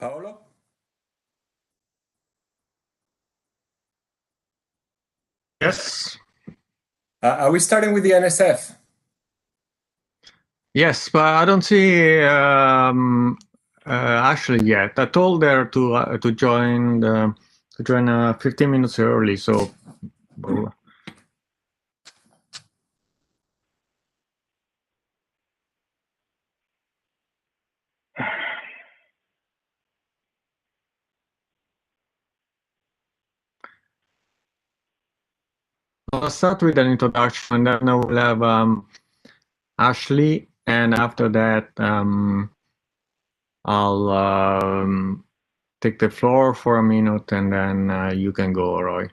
Paolo? Yes. Are we starting with the NSF? Yes, but I don't see Ashley yet. I told her to join 15 minutes early. So I'll start with an introduction, and then I will have Ashley, and after that I'll take the floor for a minute, and then you can go, Roy.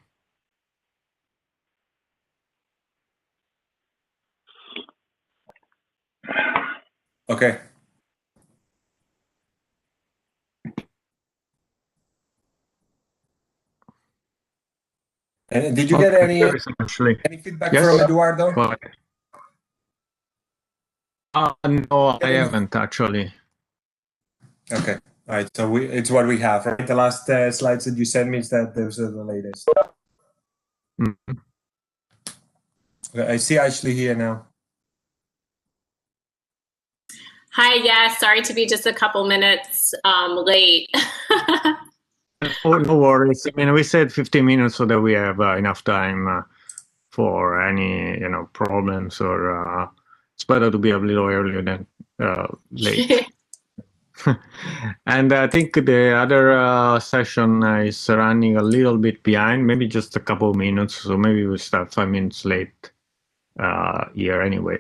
Okay. And did you get any feedback from Eduardo? No, I haven't actually. Okay. All right. So it's what we have, right? The last slides that you sent me is that those are the latest. Mm-hmm. Okay, I see Ashley here now. Hi, yeah, sorry to be just a couple minutes late. Oh, no worries. I mean, we said 15 minutes so that we have enough time for any, problems, or it's better to be a little earlier than late. And I think the other session is running a little bit behind, maybe just a couple of minutes. So maybe we'll start 5 minutes late here anyway.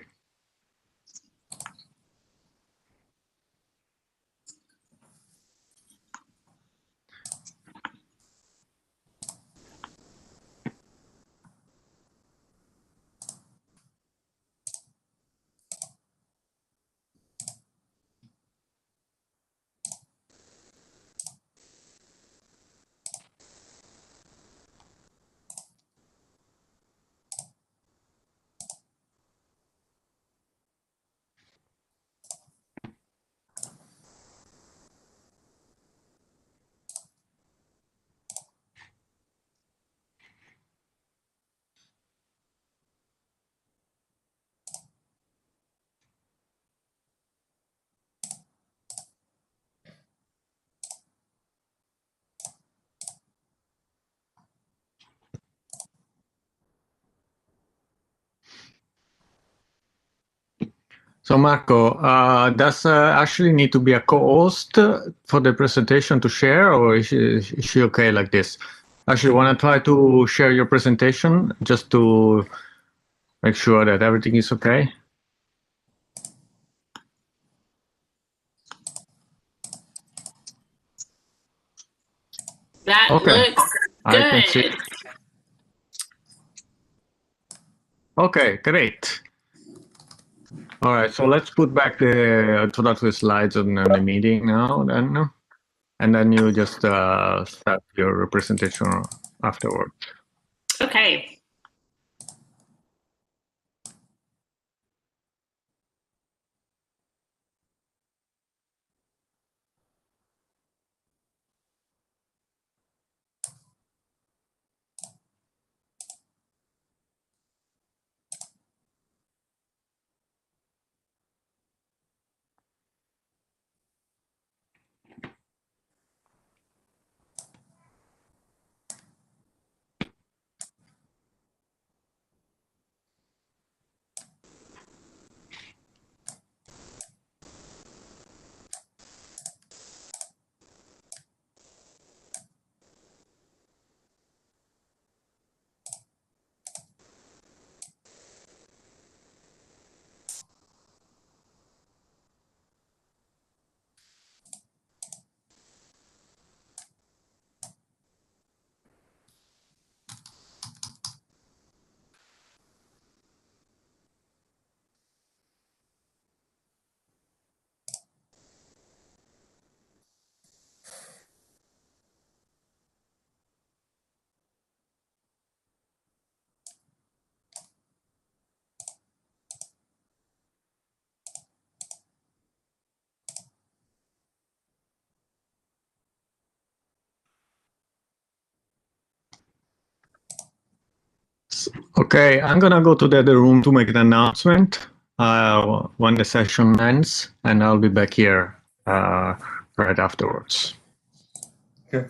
So Marco, does Ashley need to be a co-host for the presentation to share, or is she okay like this? Ashley, want to try to share your presentation just to make sure that everything is okay? That looks good. I can see. Okay, great. All right, so let's put back the introductory slides on the meeting now, then, and then you just start your presentation afterward. Okay. Okay, I'm gonna go to the other room to make an announcement when the session ends, and I'll be back here right afterwards. Okay.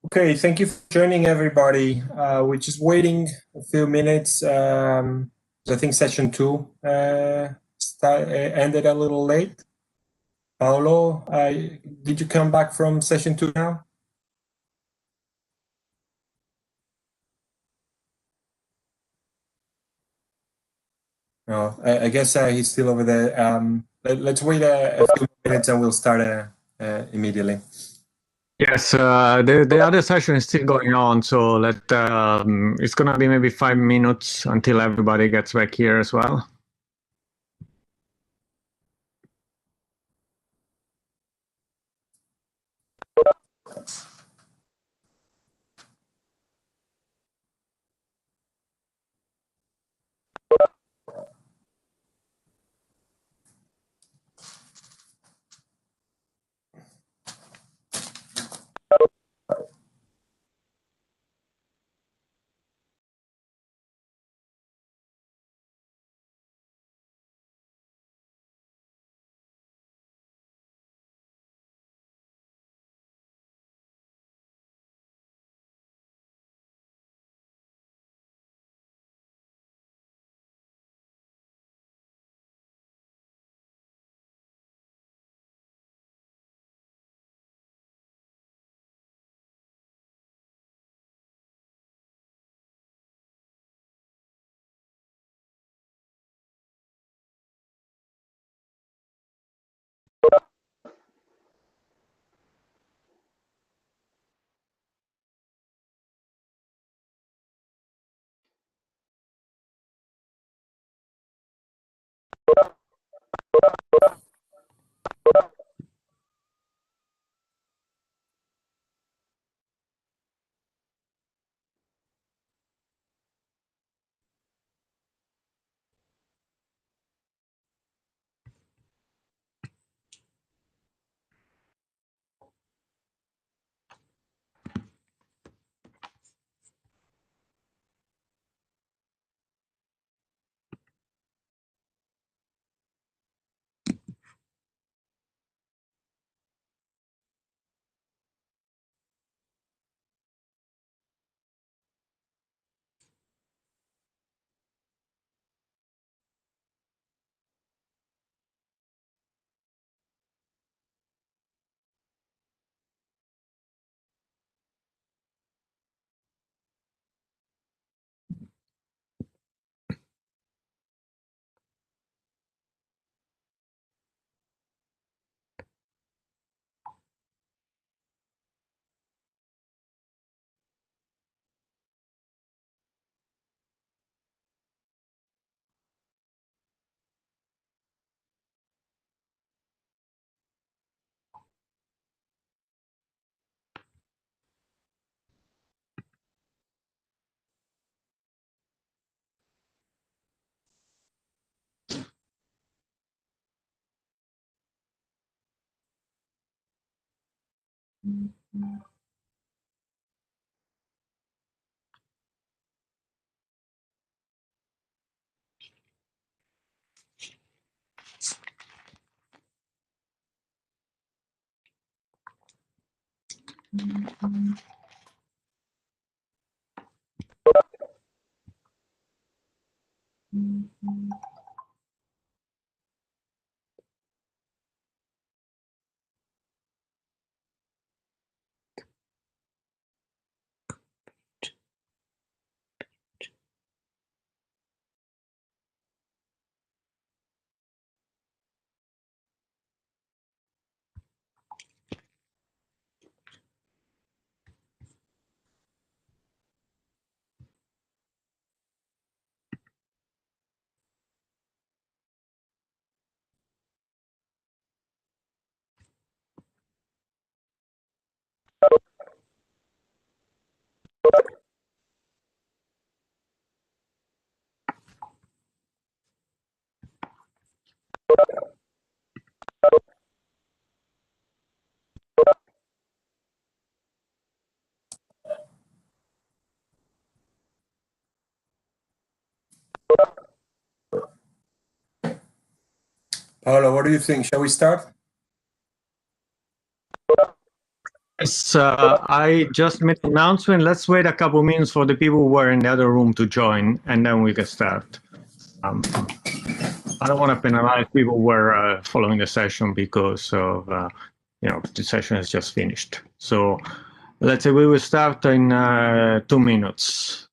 Okay, thank you for joining, everybody. We're just waiting a few minutes. I think session 2 ended a little late. Paolo, did you come back from session 2 now? No, I guess he's still over there. Let's wait a few minutes and we'll start immediately. Yes, the other session is still going on, so it's gonna be maybe 5 minutes until everybody gets back here as well. Paolo, what do you think? Shall we start? Yes, I just made an announcement. Let's wait a couple minutes for the people who were in the other room to join, and then we can start. I don't want to penalize people who were following the session because of, the session is just finished. So let's say we will start in 2 minutes.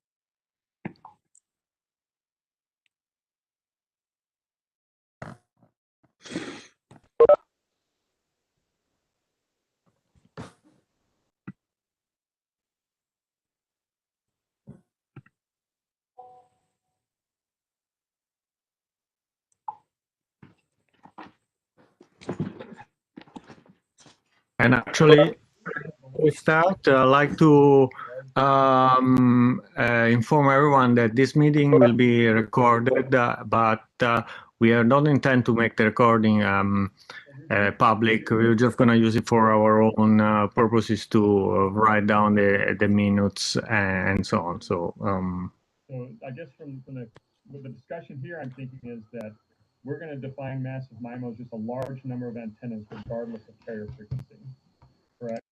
And actually, we start, I'd like to inform everyone that this meeting will be recorded, but we are not intend to make the recording public. We're just going to use it for our own purposes to write down the minutes and so on. So, So I guess with the discussion here, I'm thinking is that we're going to define massive MIMO as just a large number of antennas regardless of carrier frequency, correct?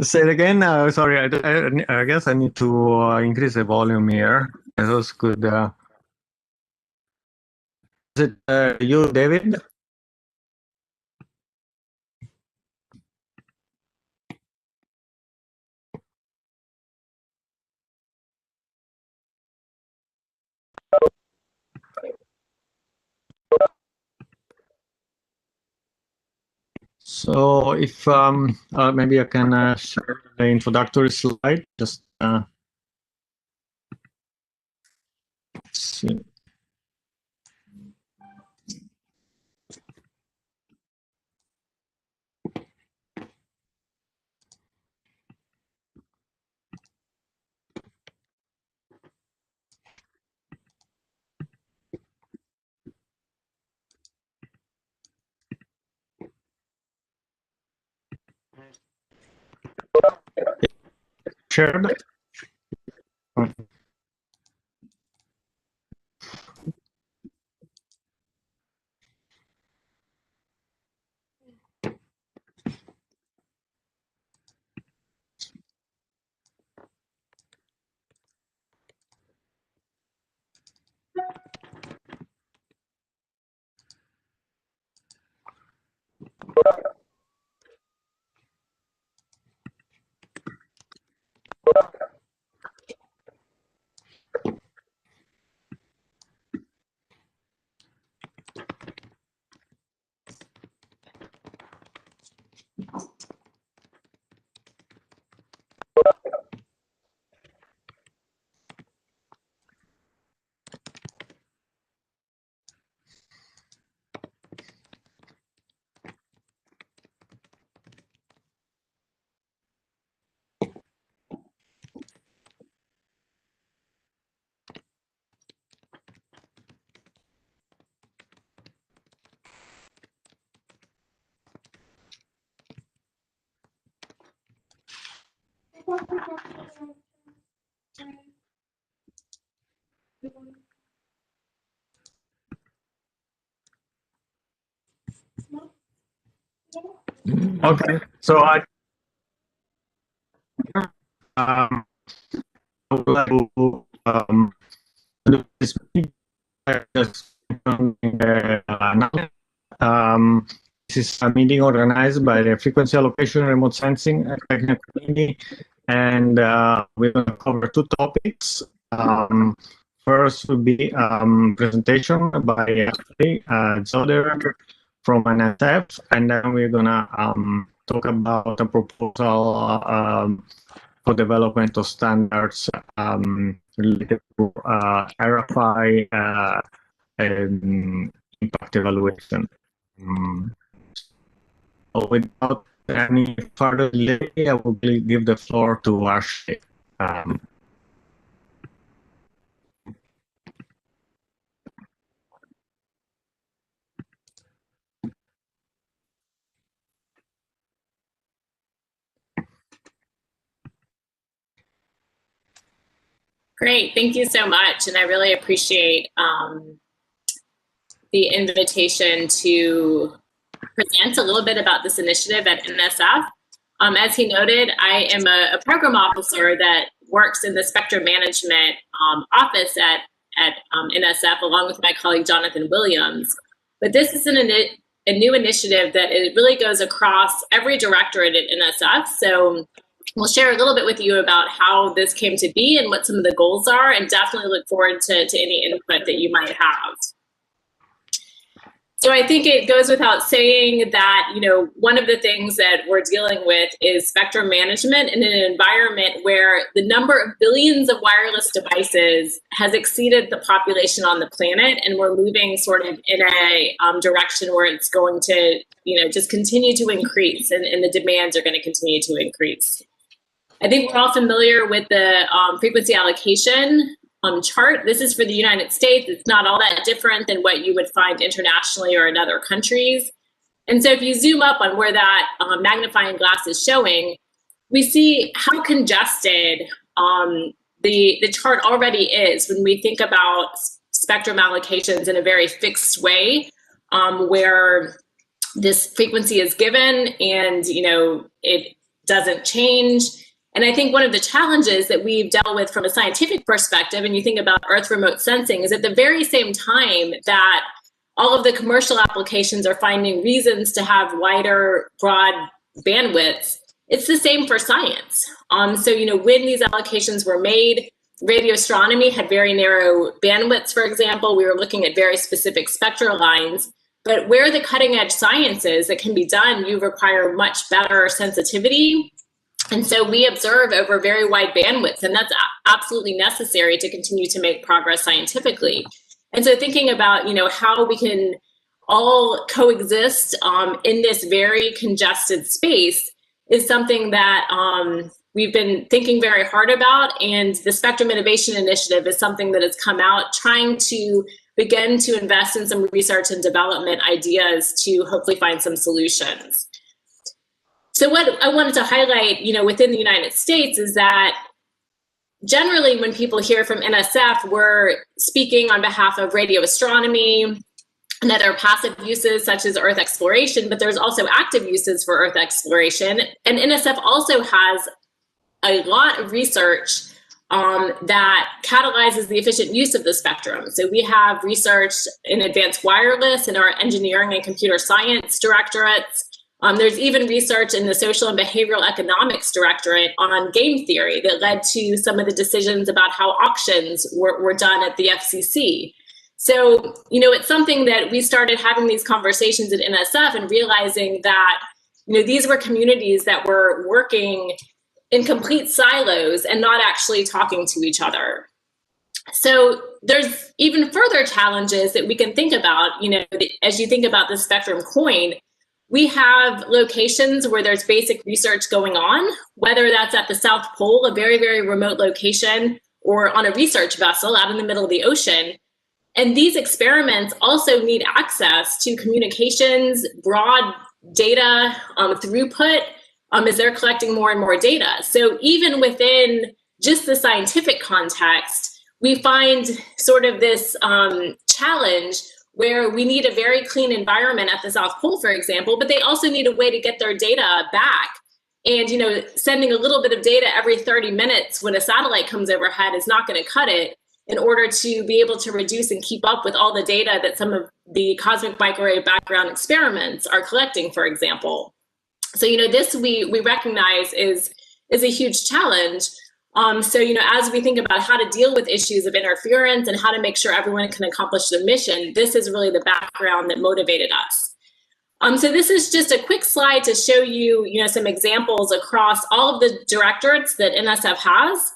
Say it again. Sorry, I guess I need to increase the volume here. Those could. Is it you, David? So if maybe I can share the introductory slide. Just see. Shared. Okay, so I would like to do this meeting. This is a meeting organized by the Frequency Allocation Remote Sensing Technical Committee, and we're going to cover 2 topics. First would be presentation by Zoder from NSF, and then we're going to talk about a proposal for development of standards related to RFI impact evaluation. So without any further delay, I will give the floor to Ashley. Great, thank you so much. And I really appreciate the invitation to present a little bit about this initiative at NSF. As he noted, I am a program officer that works in the spectrum management office at NSF, along with my colleague Jonathan Williams. But this is a new initiative that it really goes across every directorate at NSF. So we'll share a little bit with you about how this came to be and what some of the goals are, and definitely look forward to any input that you might have. So I think it goes without saying that, one of the things that we're dealing with is spectrum management in an environment where the number of billions of wireless devices has exceeded the population on the planet, and we're moving sort of in a direction where it's going to, just continue to increase, and the demands are going to continue to increase. I think we're all familiar with the frequency allocation chart. This is for the United States. It's not all that different than what you would find internationally or in other countries. And so if you zoom up on where that magnifying glass is showing, we see how congested the chart already is when we think about spectrum allocations in a very fixed way, where this frequency is given and it doesn't change. And I think one of the challenges that we've dealt with from a scientific perspective, and you think about Earth remote sensing, is at the very same time that all of the commercial applications are finding reasons to have wider, broad bandwidths, it's the same for science. So, when these allocations were made, radio astronomy had very narrow bandwidths, for example. We were looking at very specific spectral lines. But where the cutting edge science is that can be done, you require much better sensitivity. And so we observe over very wide bandwidths, and that's absolutely necessary to continue to make progress scientifically. And so thinking about, how we can all coexist in this very congested space is something that we've been thinking very hard about. And the Spectrum Innovation Initiative is something that has come out trying to begin to invest in some research and development ideas to hopefully find some solutions. So what I wanted to highlight, within the United States is that generally when people hear from NSF, we're speaking on behalf of radio astronomy and other passive uses such as Earth exploration, but there's also active uses for Earth exploration. And NSF also has a lot of research that catalyzes the efficient use of the spectrum. So we have research in advanced wireless in our engineering and computer science directorates. There's even research in the social and behavioral economics directorate on game theory that led to some of the decisions about how auctions were done at the FCC. So, it's something that we started having these conversations at NSF and realizing that, these were communities that were working in complete silos and not actually talking to each other. So there's even further challenges that we can think about, as you think about the spectrum coin. We have locations where there's basic research going on, whether that's at the South Pole, a very, very remote location, or on a research vessel out in the middle of the ocean. And these experiments also need access to communications, broad data throughput as they're collecting more and more data. So even within just the scientific context, we find sort of this challenge where we need a very clean environment at the South Pole, for example, but they also need a way to get their data back. And, sending a little bit of data every 30 minutes when a satellite comes overhead is not going to cut it in order to be able to reduce and keep up with all the data that some of the cosmic microwave background experiments are collecting, for example. So, this we recognize is a huge challenge. So, as we think about how to deal with issues of interference and how to make sure everyone can accomplish the mission, this is really the background that motivated us. So this is just a quick slide to show you, some examples across all of the directorates that NSF has.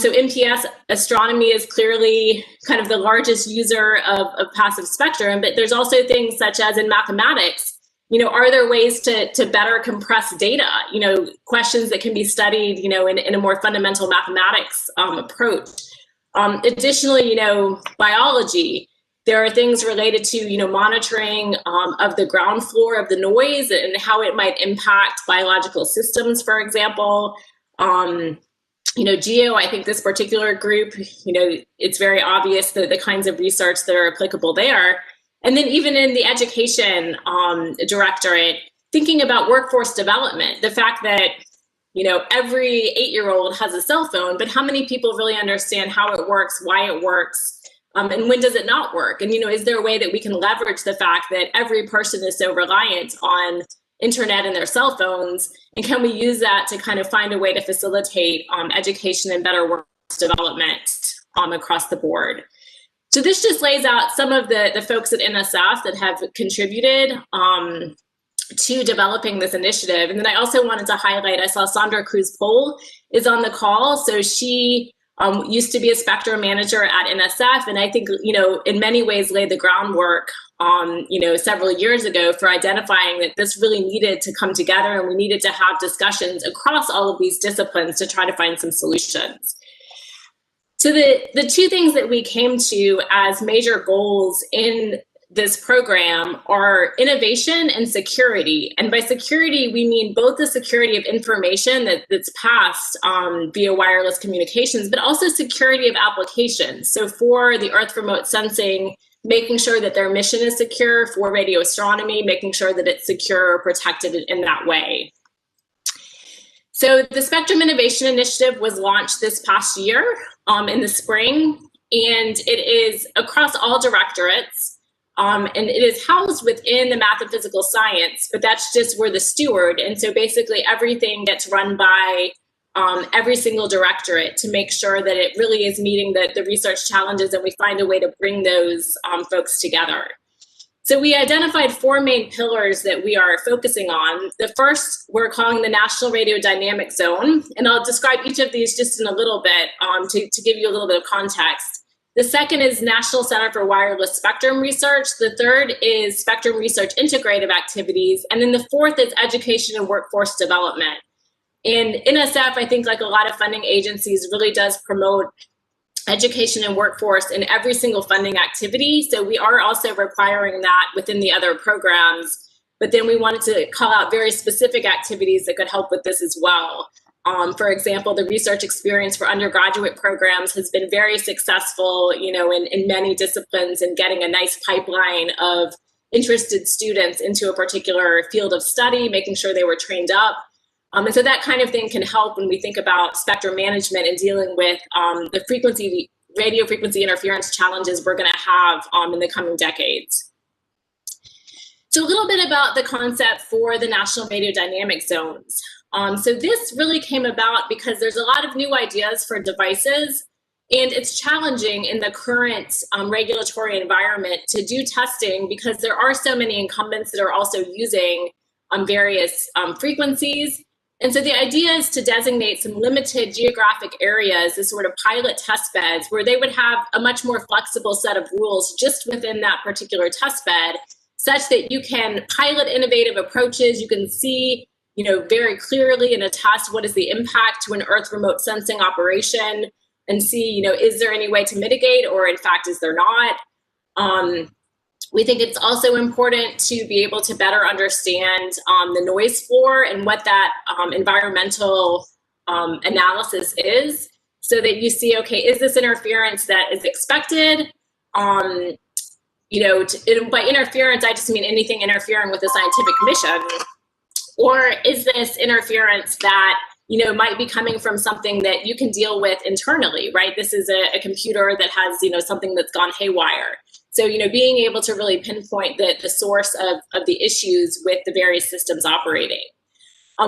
So MTS astronomy is clearly kind of the largest user of passive spectrum, but there's also things such as in mathematics. Are there ways to better compress data? Questions that can be studied, in a more fundamental mathematics approach. Additionally, biology. There are things related to, monitoring of the ground floor of the noise and how it might impact biological systems, for example. Geo, I think this particular group, it's very obvious that the kinds of research that are applicable there. And then even in the education directorate, thinking about workforce development, the fact that, you know, every 8-year-old has a cell phone, but how many people really understand how it works, why it works, and when does it not work? And, you know, is there a way that we can leverage the fact that every person is so reliant on internet and their cell phones, and can we use that to kind of find a way to facilitate education and better workforce development across the board? So this just lays out some of the folks at NSF that have contributed to developing this initiative. And then I also wanted to highlight, I saw Sandra Cruz-Pole is on the call. So she used to be a spectrum manager at NSF, and I think, you know, in many ways laid the groundwork, you know, several years ago for identifying that this really needed to come together, and we needed to have discussions across all of these disciplines to try to find some solutions. So the two things that we came to as major goals in this program are innovation and security. And by security, we mean both the security of information that's passed via wireless communications, but also security of applications. So for the Earth remote sensing, making sure that their mission is secure. For radio astronomy, making sure that it's secure or protected in that way. So the Spectrum Innovation Initiative was launched this past year in the spring, and it is across all directorates. And it is housed within the math and physical science, but that's just we're the steward. And so basically everything gets run by every single directorate to make sure that it really is meeting the research challenges, and we find a way to bring those folks together. So we identified 4 main pillars that we are focusing on. The first we're calling the National Radio Dynamic Zone, and I'll describe each of these just in a little bit to give you a little bit of context. The second is National Center for Wireless Spectrum Research. The third is Spectrum Research Integrative Activities. And then the fourth is Education and Workforce Development. And NSF, I think, like a lot of funding agencies, really does promote education and workforce in every single funding activity. So we are also requiring that within the other programs. But then we wanted to call out very specific activities that could help with this as well. For example, the research experience for undergraduate programs has been very successful, you know, in many disciplines, and getting a nice pipeline of interested students into a particular field of study, making sure they were trained up. And so that kind of thing can help when we think about spectrum management and dealing with the radio frequency interference challenges we're going to have in the coming decades. So a little bit about the concept for the National Radio Dynamic Zones. So this really came about because there's a lot of new ideas for devices, and it's challenging in the current regulatory environment to do testing because there are so many incumbents that are also using various frequencies. And so the idea is to designate some limited geographic areas as sort of pilot test beds where they would have a much more flexible set of rules just within that particular test bed, such that you can pilot innovative approaches. You can see, you know, very clearly in a test what is the impact to an Earth remote sensing operation, and see, you know, is there any way to mitigate, or in fact, is there not? We think it's also important to be able to better understand the noise floor and what that environmental analysis is, so that you see, okay, is this interference that is expected? You know, by interference, I just mean anything interfering with the scientific mission. Or is this interference that, you know, might be coming from something that you can deal with internally, right? This is a computer that has, you know, something that's gone haywire. So, you know, being able to really pinpoint the source of the issues with the various systems operating.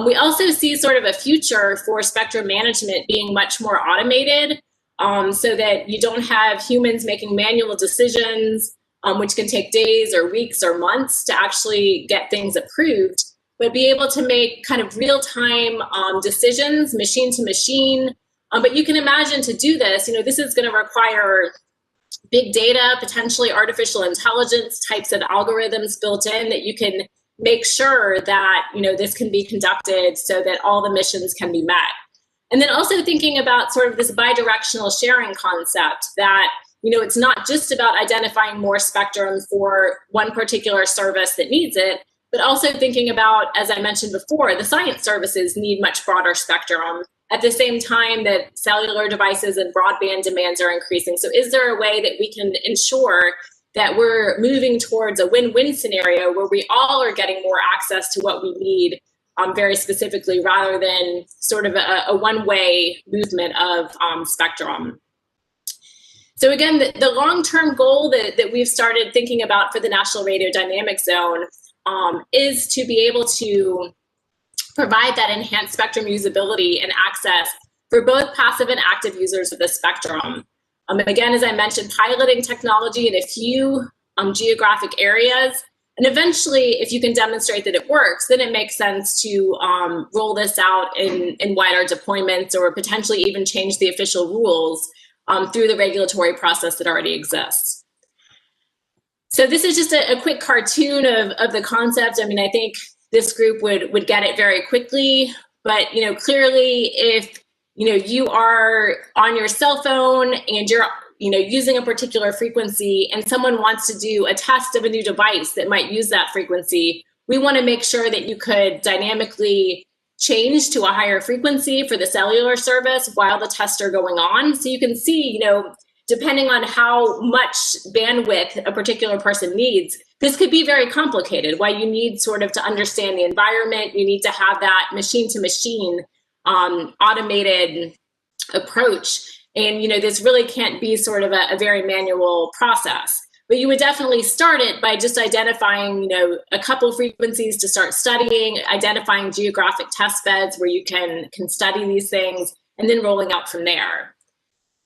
We also see sort of a future for spectrum management being much more automated, so that you don't have humans making manual decisions, which can take days or weeks or months to actually get things approved, but be able to make kind of real-time decisions, machine to machine. But you can imagine to do this, you know, this is going to require big data, potentially artificial intelligence types of algorithms built in, that you can make sure that, you know, this can be conducted so that all the missions can be met. And then also thinking about sort of this bidirectional sharing concept, that, you know, it's not just about identifying more spectrum for one particular service that needs it, but also thinking about, as I mentioned before, the science services need much broader spectrum at the same time that cellular devices and broadband demands are increasing. So is there a way that we can ensure that we're moving towards a win-win scenario where we all are getting more access to what we need very specifically, rather than sort of a one-way movement of spectrum. So again, the long-term goal that we've started thinking about for the National Radio Dynamic Zone is to be able to provide that enhanced spectrum usability and access for both passive and active users of the spectrum. Again, as I mentioned, piloting technology in a few geographic areas. And eventually, if you can demonstrate that it works, then it makes sense to roll this out in wider deployments, or potentially even change the official rules through the regulatory process that already exists. So this is just a quick cartoon of the concept. I mean, I think this group would get it very quickly, but clearly, if you are on your cell phone and you're using a particular frequency, and someone wants to do a test of a new device that might use that frequency, we want to make sure that you could dynamically change to a higher frequency for the cellular service while the tests are going on. So you can see, depending on how much bandwidth a particular person needs, this could be very complicated. Why you need sort of to understand the environment, you need to have that machine-to-machine automated approach. And this really can't be sort of a very manual process. But you would definitely start it by just identifying, a couple frequencies to start studying, identifying geographic test beds where you can study these things, and then rolling out from there.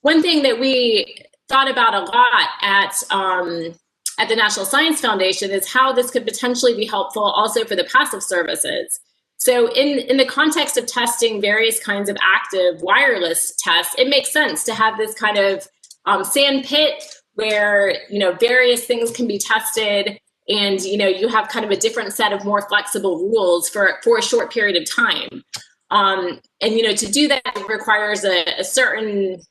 One thing that we thought about a lot at the National Science Foundation is how this could potentially be helpful also for the passive services. So in the context of testing various kinds of active wireless tests, it makes sense to have this kind of sand pit where various things can be tested, and you have kind of a different set of more flexible rules for a short period of time. And to do that, it requires a certain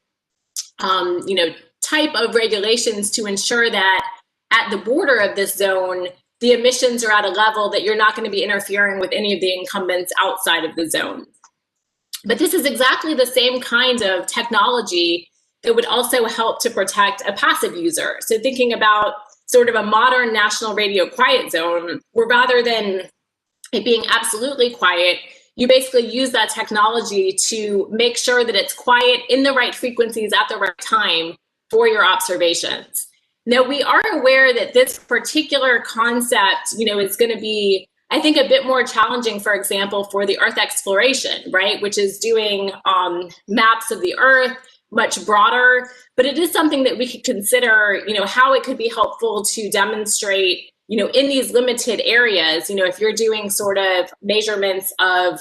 type of regulations to ensure that at the border of this zone, the emissions are at a level that you're not going to be interfering with any of the incumbents outside of the zone. But this is exactly the same kind of technology that would also help to protect a passive user. So thinking about sort of a modern national radio quiet zone, where rather than it being absolutely quiet, you basically use that technology to make sure that it's quiet in the right frequencies at the right time for your observations. Now, we are aware that this particular concept, is going to be, I think, a bit more challenging, for example, for the Earth exploration, right, which is doing maps of the Earth, much broader. But it is something that we could consider, how it could be helpful to demonstrate, in these limited areas, if you're doing sort of measurements of,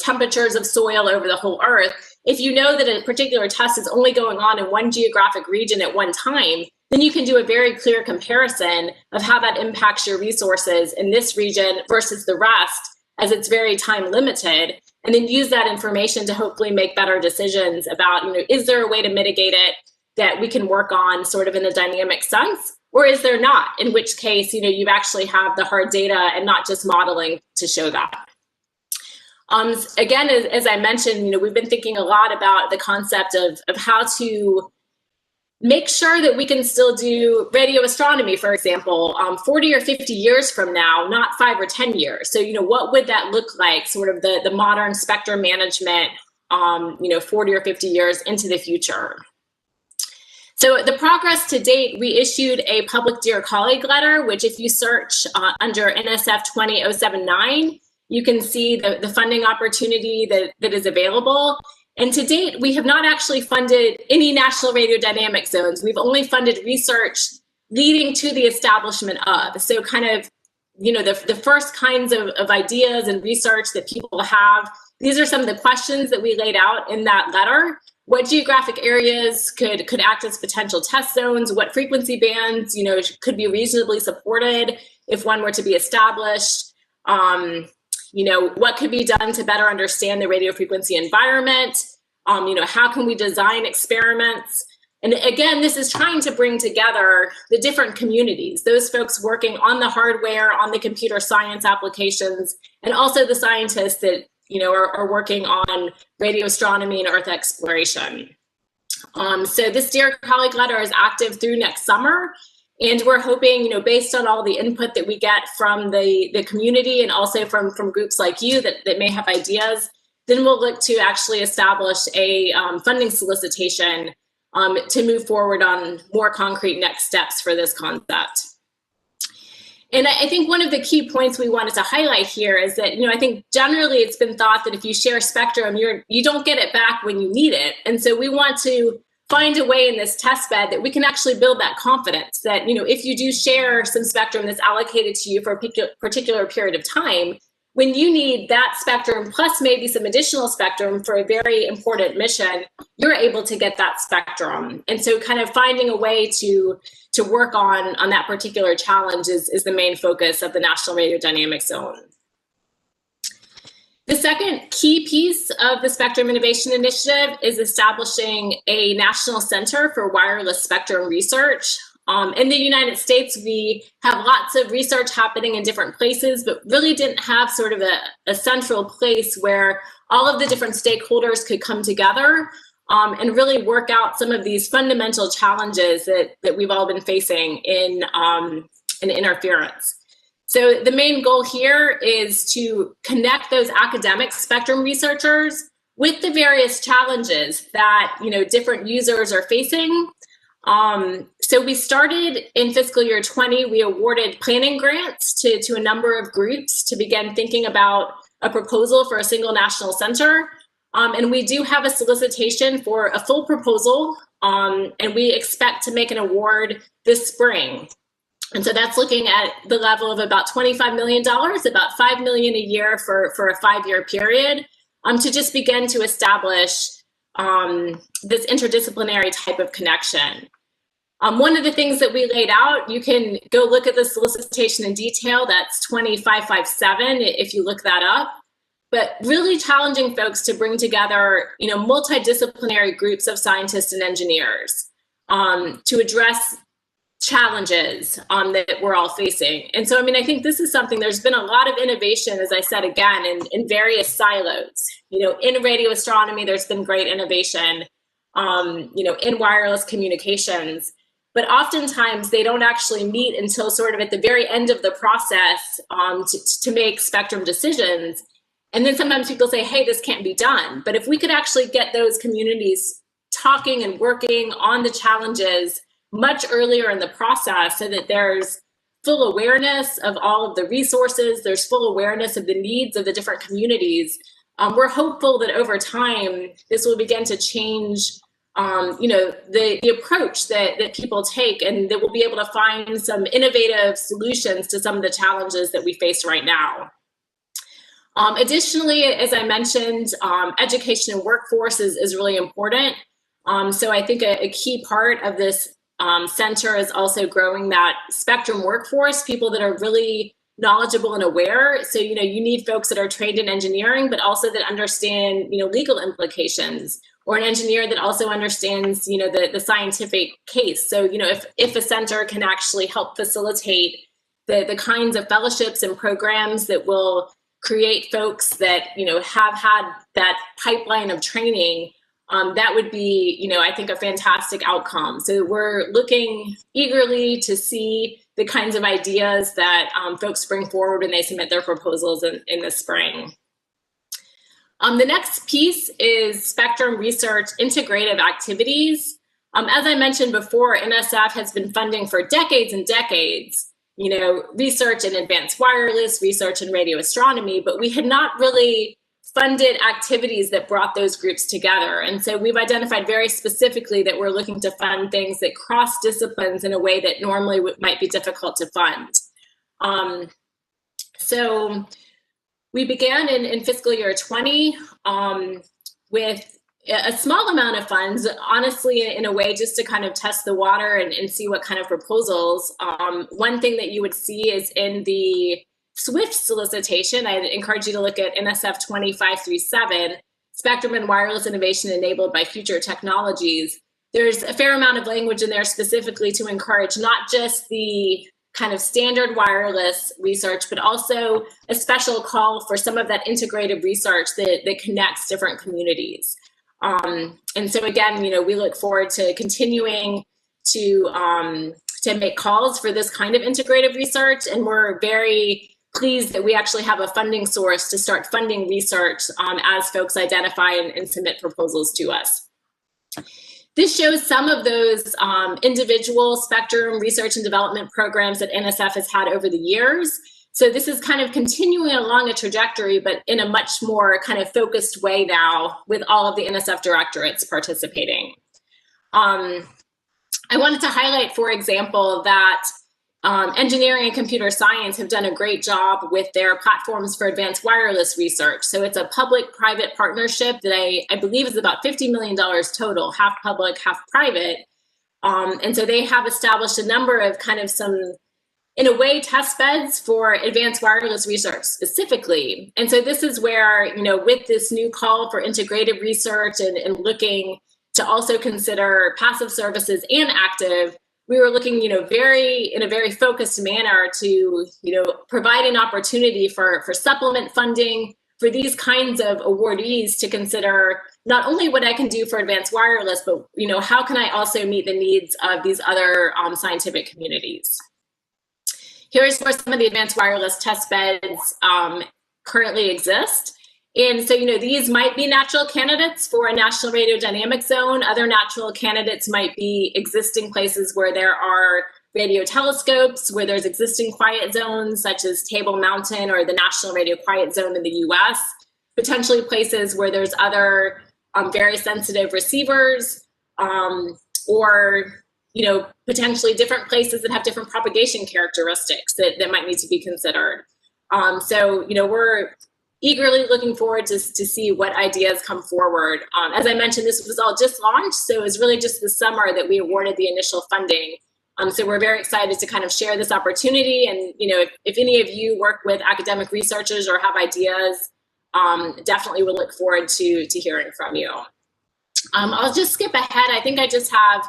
temperatures of soil over the whole Earth. If you know that a particular test is only going on in one geographic region at one time, then you can do a very clear comparison of how that impacts your resources in this region versus the rest, as it's very time limited, and then use that information to hopefully make better decisions about, is there a way to mitigate it that we can work on sort of in a dynamic sense, or is there not? In which case, you actually have the hard data and not just modeling to show that. Again, as I mentioned, we've been thinking a lot about the concept of how to make sure that we can still do radio astronomy, for example, 40 or 50 years from now, not 5 or 10 years. So, what would that look like, sort of the modern spectrum management, 40 or 50 years into the future? So the progress to date, we issued a public Dear Colleague letter, which if you search under NSF 20079, you can see the funding opportunity that is available. And to date, we have not actually funded any national radio dynamic zones. We've only funded research leading to the establishment of. So kind of, the first kinds of ideas and research that people have. These are some of the questions that we laid out in that letter. What geographic areas could act as potential test zones? What frequency bands, could be reasonably supported if one were to be established? What could be done to better understand the radio frequency environment? How can we design experiments? And again, this is trying to bring together the different communities, those folks working on the hardware, on the computer science applications, and also the scientists that, are working on radio astronomy and Earth exploration. So this Dear Colleague letter is active through next summer. And we're hoping, based on all the input that we get from the community and also from groups like you that may have ideas, then we'll look to actually establish a funding solicitation to move forward on more concrete next steps for this concept. And I think one of the key points we wanted to highlight here is that, I think generally it's been thought that if you share spectrum, you don't get it back when you need it. And so we want to find a way in this test bed that we can actually build that confidence that, if you do share some spectrum that's allocated to you for a particular period of time, when you need that spectrum plus maybe some additional spectrum for a very important mission, you're able to get that spectrum. And so kind of finding a way to work on that particular challenge is the main focus of the National Radio Dynamics Zone. The second key piece of the Spectrum Innovation Initiative is establishing a National Center for Wireless Spectrum Research. In the United States, we have lots of research happening in different places, but really didn't have sort of a central place where all of the different stakeholders could come together and really work out some of these fundamental challenges that we've all been facing in interference. So the main goal here is to connect those academic spectrum researchers with the various challenges that different users are facing. So we started in fiscal year 20, we awarded planning grants to a number of groups to begin thinking about a proposal for a single national center. And we do have a solicitation for a full proposal, and we expect to make an award this spring. And so that's looking at the level of about $25 million, about $5 million a year for a 5-year period, to just begin to establish this interdisciplinary type of connection. One of the things that we laid out, you can go look at the solicitation in detail, that's 20557 if you look that up, but really challenging folks to bring together multidisciplinary groups of scientists and engineers to address challenges that we're all facing. And so, I think this is something, there's been a lot of innovation, as I said again, in various silos. In radio astronomy, there's been great innovation, in wireless communications, but oftentimes they don't actually meet until sort of at the very end of the process to make spectrum decisions. And then sometimes people say, hey, this can't be done. But if we could actually get those communities talking and working on the challenges much earlier in the process so that there's full awareness of all of the resources, there's full awareness of the needs of the different communities, we're hopeful that over time, this will begin to change the approach that people take, and that we'll be able to find some innovative solutions to some of the challenges that we face right now. Additionally, as I mentioned, education and workforce is really important. So I think a key part of this center is also growing that spectrum workforce, people that are really knowledgeable and aware. So, you need folks that are trained in engineering, but also that understand, legal implications, or an engineer that also understands, the scientific case. So, if a center can actually help facilitate the kinds of fellowships and programs that will create folks that, have had that pipeline of training, that would be, I think, a fantastic outcome. So we're looking eagerly to see the kinds of ideas that folks bring forward when they submit their proposals in the spring. The next piece is spectrum research integrative activities. As I mentioned before, NSF has been funding for decades and decades, research in advanced wireless, research in radio astronomy, but we had not really funded activities that brought those groups together. And so we've identified very specifically that we're looking to fund things that cross disciplines in a way that normally might be difficult to fund. So we began in fiscal year 20 with a small amount of funds, honestly, in a way just to kind of test the water and see what kind of proposals. One thing that you would see is in the SWIFT solicitation, I'd encourage you to look at NSF 2537, Spectrum and Wireless Innovation Enabled by Future Technologies. There's a fair amount of language in there specifically to encourage not just the kind of standard wireless research, but also a special call for some of that integrated research that connects different communities. And so again, we look forward to continuing to make calls for this kind of integrative research, and we're very pleased that we actually have a funding source to start funding research as folks identify and submit proposals to us. This shows some of those individual spectrum research and development programs that NSF has had over the years. So this is kind of continuing along a trajectory, but in a much more kind of focused way now with all of the NSF directorates participating. I wanted to highlight, for example, that engineering and computer science have done a great job with their platforms for advanced wireless research. So it's a public-private partnership that I believe is about $50 million total, half public, half private. And so they have established a number of kind of some, in a way, test beds for advanced wireless research specifically. And so this is where, with this new call for integrated research and looking to also consider passive services and active, we were looking, in a very focused manner to, provide an opportunity for supplement funding for these kinds of awardees to consider not only what I can do for advanced wireless, but, how can I also meet the needs of these other scientific communities? Here's where some of the advanced wireless test beds currently exist. And so, these might be natural candidates for a national radiodynamic zone. Other natural candidates might be existing places where there are radio telescopes, where there's existing quiet zones, such as Table Mountain or the National Radio Quiet Zone in the US. Potentially places where there's other very sensitive receivers, or potentially different places that have different propagation characteristics that might need to be considered. So, we're eagerly looking forward to see what ideas come forward. As I mentioned, this was all just launched, so it was really just this summer that we awarded the initial funding. So we're very excited to kind of share this opportunity. And, if any of you work with academic researchers or have ideas, definitely we'll look forward to hearing from you. I'll just skip ahead. I think I just have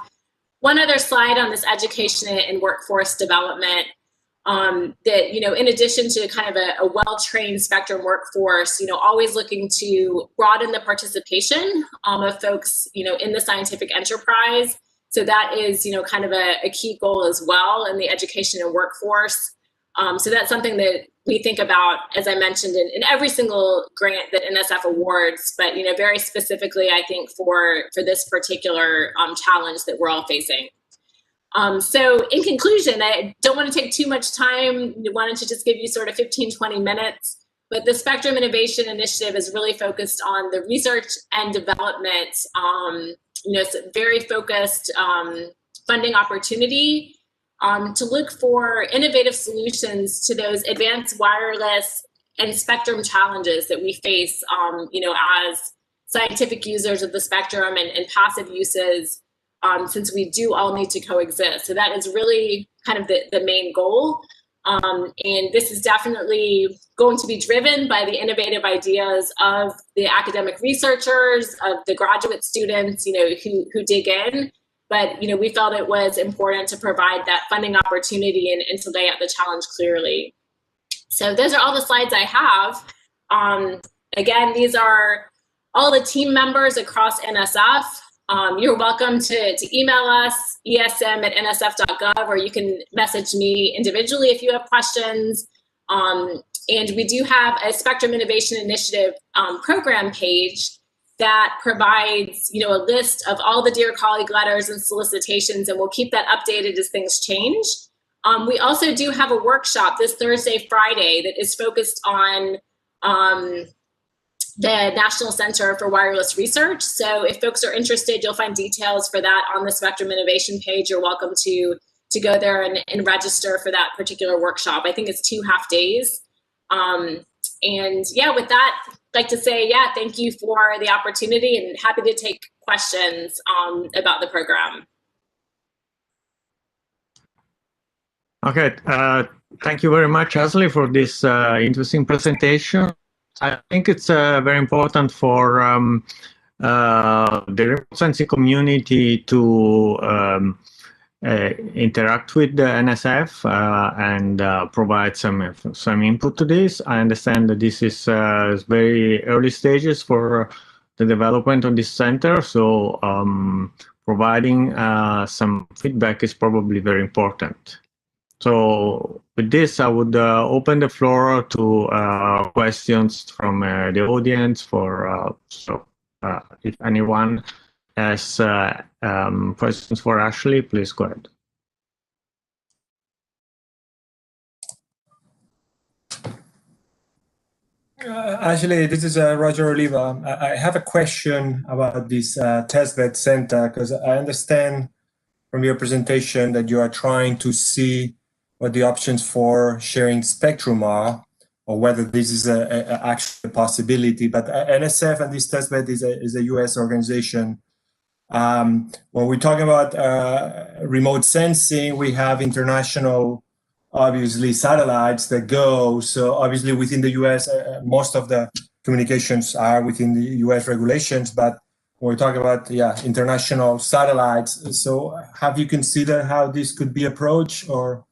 one other slide on this education and workforce development. That, in addition to kind of a well-trained spectrum workforce, always looking to broaden the participation of folks, in the scientific enterprise. So that is, kind of a key goal as well in the education and workforce. So that's something that we think about, as I mentioned, in every single grant that NSF awards, but, very specifically, I think for this particular challenge that we're all facing. So in conclusion, I don't want to take too much time. I wanted to just give you sort of 15, 20 minutes, but the Spectrum Innovation Initiative is really focused on the research and development, it's a very focused funding opportunity to look for innovative solutions to those advanced wireless and spectrum challenges that we face, as scientific users of the spectrum and passive uses, since we do all need to coexist. So that is really kind of the main goal. And this is definitely going to be driven by the innovative ideas of the academic researchers, of the graduate students, who dig in. But, we felt it was important to provide that funding opportunity and to lay out the challenge clearly. So those are all the slides I have. Again, these are all the team members across NSF. You're welcome to email us, esm@nsf.gov, or you can message me individually if you have questions. And we do have a Spectrum Innovation Initiative program page that provides, a list of all the Dear Colleague letters and solicitations, and we'll keep that updated as things change. We also do have a workshop this Thursday, Friday that is focused on the National Center for Wireless Research. So if folks are interested, you'll find details for that on the Spectrum Innovation page. You're welcome to go there and register for that particular workshop. I think it's 2 half days. And yeah, with that, I'd like to say, thank you for the opportunity and happy to take questions about the program. Okay, thank you very much, Ashley, for this interesting presentation. I think it's very important for the remote sensing community to interact with the NSF and provide some input to this. I understand that this is very early stages for the development of this center. So providing some feedback is probably very important. So with this, I would open the floor to questions from the audience. If anyone has questions for Ashley, please go ahead. Ashley, this is Roger Oliva. I have a question about this testbed center, because I understand from your presentation that you are trying to see what the options for sharing spectrum are, or whether this is actually a possibility. But NSF and this testbed is a US organization. When we talk about remote sensing, we have international, obviously, satellites that go. So obviously within the US, most of the communications are within the US regulations, but when we talk about international satellites, so have you considered how this could be approached, or?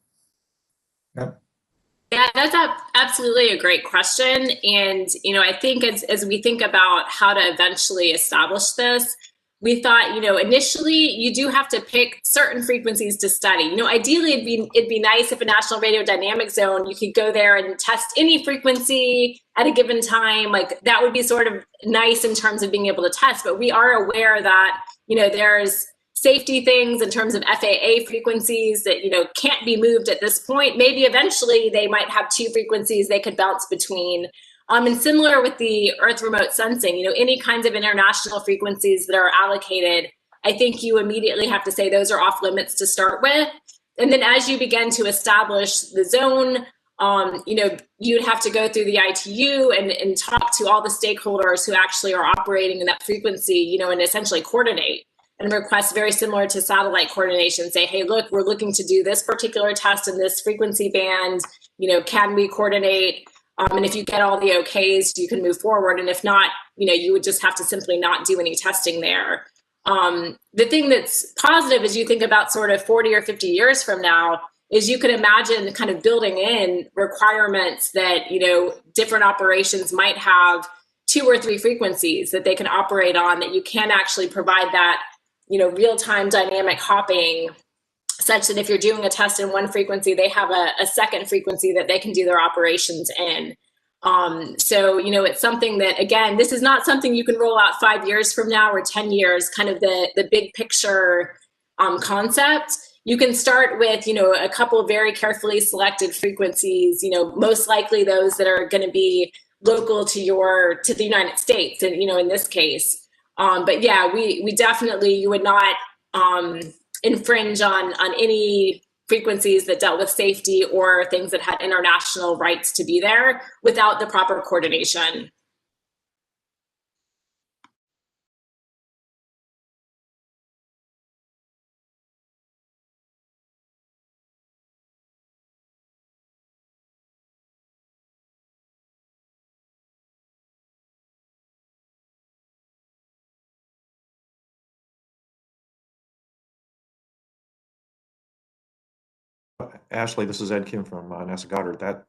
Yeah, that's absolutely a great question. And, I think as we think about how to eventually establish this, we thought, initially you do have to pick certain frequencies to study. Ideally it'd be nice if a national radio dynamic zone, you could go there and test any frequency at a given time. Like that would be sort of nice in terms of being able to test. But we are aware that, there's safety things in terms of FAA frequencies that, can't be moved at this point. Maybe eventually they might have two frequencies they could bounce between. And similar with the Earth remote sensing, any kinds of international frequencies that are allocated, I think you immediately have to say those are off limits to start with. And then as you begin to establish the zone, you'd have to go through the ITU and talk to all the stakeholders who actually are operating in that frequency, and essentially coordinate and request very similar to satellite coordination. Say, hey, look, we're looking to do this particular test in this frequency band, can we coordinate? And if you get all the okays, you can move forward. And if not, you would just have to simply not do any testing there. The thing that's positive as you think about sort of 40 or 50 years from now is you could imagine kind of building in requirements that, different operations might have 2 or 3 frequencies that they can operate on, that you can actually provide that, real-time dynamic hopping, such that if you're doing a test in one frequency, they have a second frequency that they can do their operations in. So, it's something that, again, this is not something you can roll out 5 years from now or 10 years, kind of the big picture concept. You can start with, a couple of very carefully selected frequencies, most likely those that are going to be local to the United States, and, in this case. But yeah, we definitely, you would not infringe on any frequencies that dealt with safety or things that had international rights to be there without the proper coordination. Ashley, this is Ed Kim from NASA Goddard. That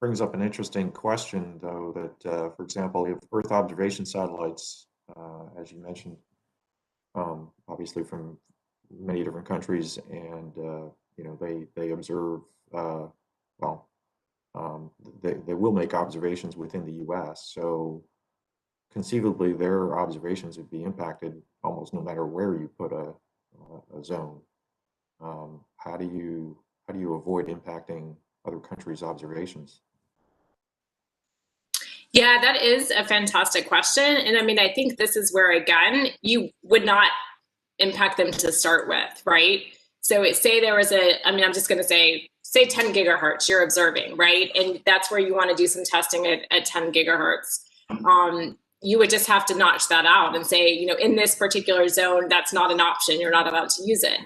brings up an interesting question, though, that, for example, if Earth observation satellites, as you mentioned, obviously from many different countries, and they observe, they will make observations within the U.S. So conceivably, their observations would be impacted almost no matter where you put a zone. How do you avoid impacting other countries' observations? Yeah, that is a fantastic question. And I mean, I think this is where, again, you would not impact them to start with, right? So say there was I'm just going to say 10 gigahertz you're observing, right? And that's where you want to do some testing at 10 gigahertz. You would just have to notch that out and say, in this particular zone, that's not an option. You're not allowed to use it.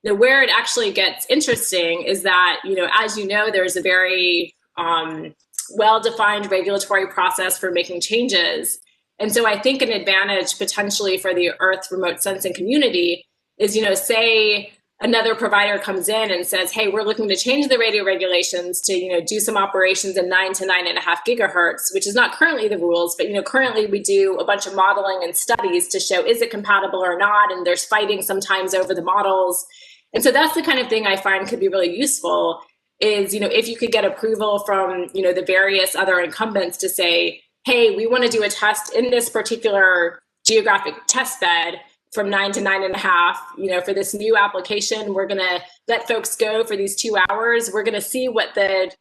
Now, where it actually gets interesting is that, as you know, there's a very well-defined regulatory process for making changes. And so I think an advantage potentially for the Earth remote sensing community is, say another provider comes in and says, hey, we're looking to change the radio regulations to, do some operations in 9 to 9.5 gigahertz, which is not currently the rules, but, currently we do a bunch of modeling and studies to show, is it compatible or not? And there's fighting sometimes over the models. And so that's the kind of thing I find could be really useful is, if you could get approval from, the various other incumbents to say, hey, we want to do a test in this particular geographic test bed from 9 to 9.5, for this new application, we're going to let folks go for these 2 hours. We're going to see what the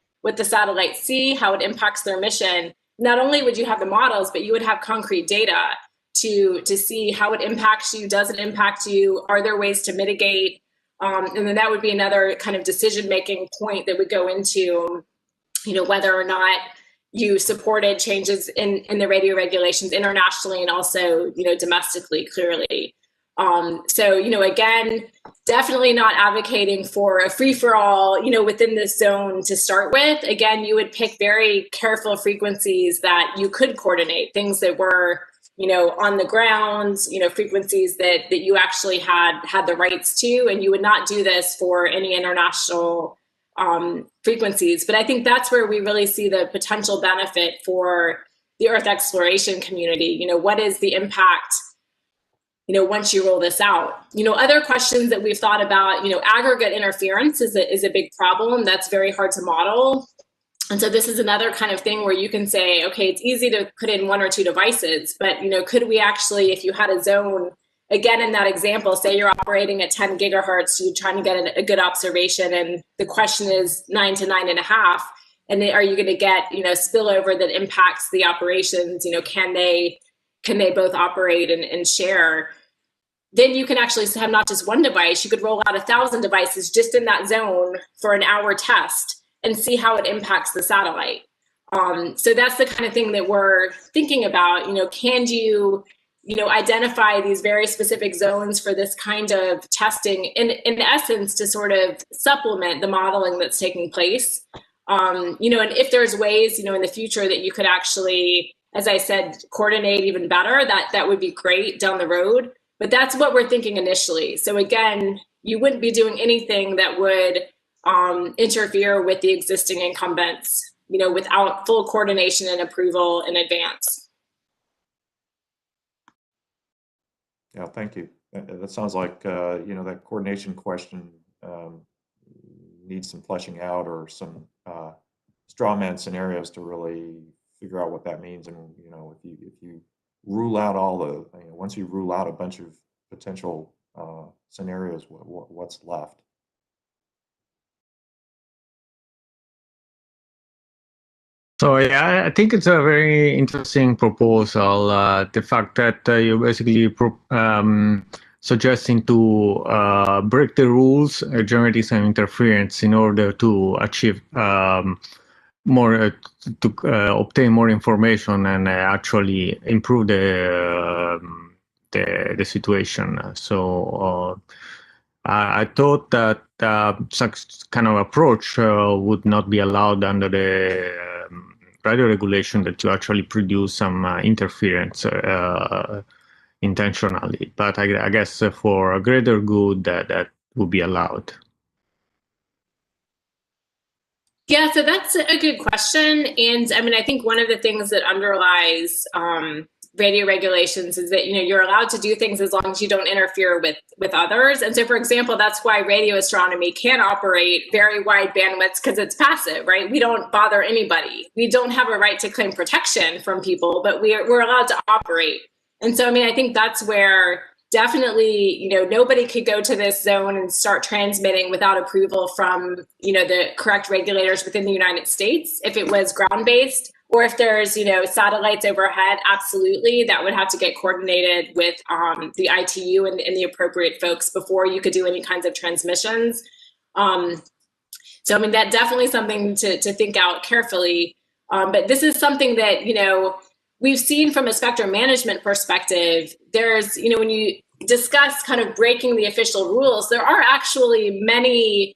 satellites see, how it impacts their mission. Not only would you have the models, but you would have concrete data to see how it impacts you, does it impact you, are there ways to mitigate? And then that would be another kind of decision-making point that would go into, whether or not you supported changes in the radio regulations internationally and also, domestically, clearly. So, again, definitely not advocating for a free-for-all, within this zone to start with. Again, you would pick very careful frequencies that you could coordinate, things that were, on the ground, frequencies that you actually had the rights to, and you would not do this for any international frequencies. But I think that's where we really see the potential benefit for the Earth exploration community. What is the impact, once you roll this out? Other questions that we've thought about, aggregate interference is a big problem that's very hard to model. And so this is another kind of thing where you can say, okay, it's easy to put in 1 or 2 devices, but could we actually, if you had a zone, again, in that example, say you're operating at 10 gigahertz, you're trying to get a good observation, and the question is 9 to 9.5, and are you going to get, spillover that impacts the operations? Can they both operate and share? Then you can actually have not just 1 device, you could roll out 1,000 devices just in that zone for an hour test and see how it impacts the satellite. So that's the kind of thing that we're thinking about. Can you, identify these very specific zones for this kind of testing in essence to sort of supplement the modeling that's taking place? And if there's ways, in the future that you could actually, as I said, coordinate even better, that would be great down the road. But that's what we're thinking initially. So again, you wouldn't be doing anything that would interfere with the existing incumbents, without full coordination and approval in advance. Yeah, thank you. That sounds like, that coordination question needs some fleshing out, or some straw man scenarios to really figure out what that means. And, if you rule out all the, once you rule out a bunch of potential scenarios, what's left? So yeah, I think it's a very interesting proposal. The fact that you're basically suggesting to break the rules, generate some interference in order to achieve more, to obtain more information and actually improve the situation. So I thought that such kind of approach would not be allowed under the radio regulation, that you actually produce some interference intentionally. But I guess for a greater good, that would be allowed. Yeah, so that's a good question. And I think one of the things that underlies radio regulations is that, you're allowed to do things as long as you don't interfere with others. And so, for example, that's why radio astronomy can operate very wide bandwidths, because it's passive, right? We don't bother anybody. We don't have a right to claim protection from people, but we're allowed to operate. And so, I think that's where definitely, nobody could go to this zone and start transmitting without approval from, the correct regulators within the United States. If it was ground-based, or if there's, satellites overhead, absolutely, that would have to get coordinated with the ITU and the appropriate folks before you could do any kinds of transmissions. So, that definitely something to think out carefully. But this is something that, we've seen from a spectrum management perspective. There's, when you discuss kind of breaking the official rules, there are actually many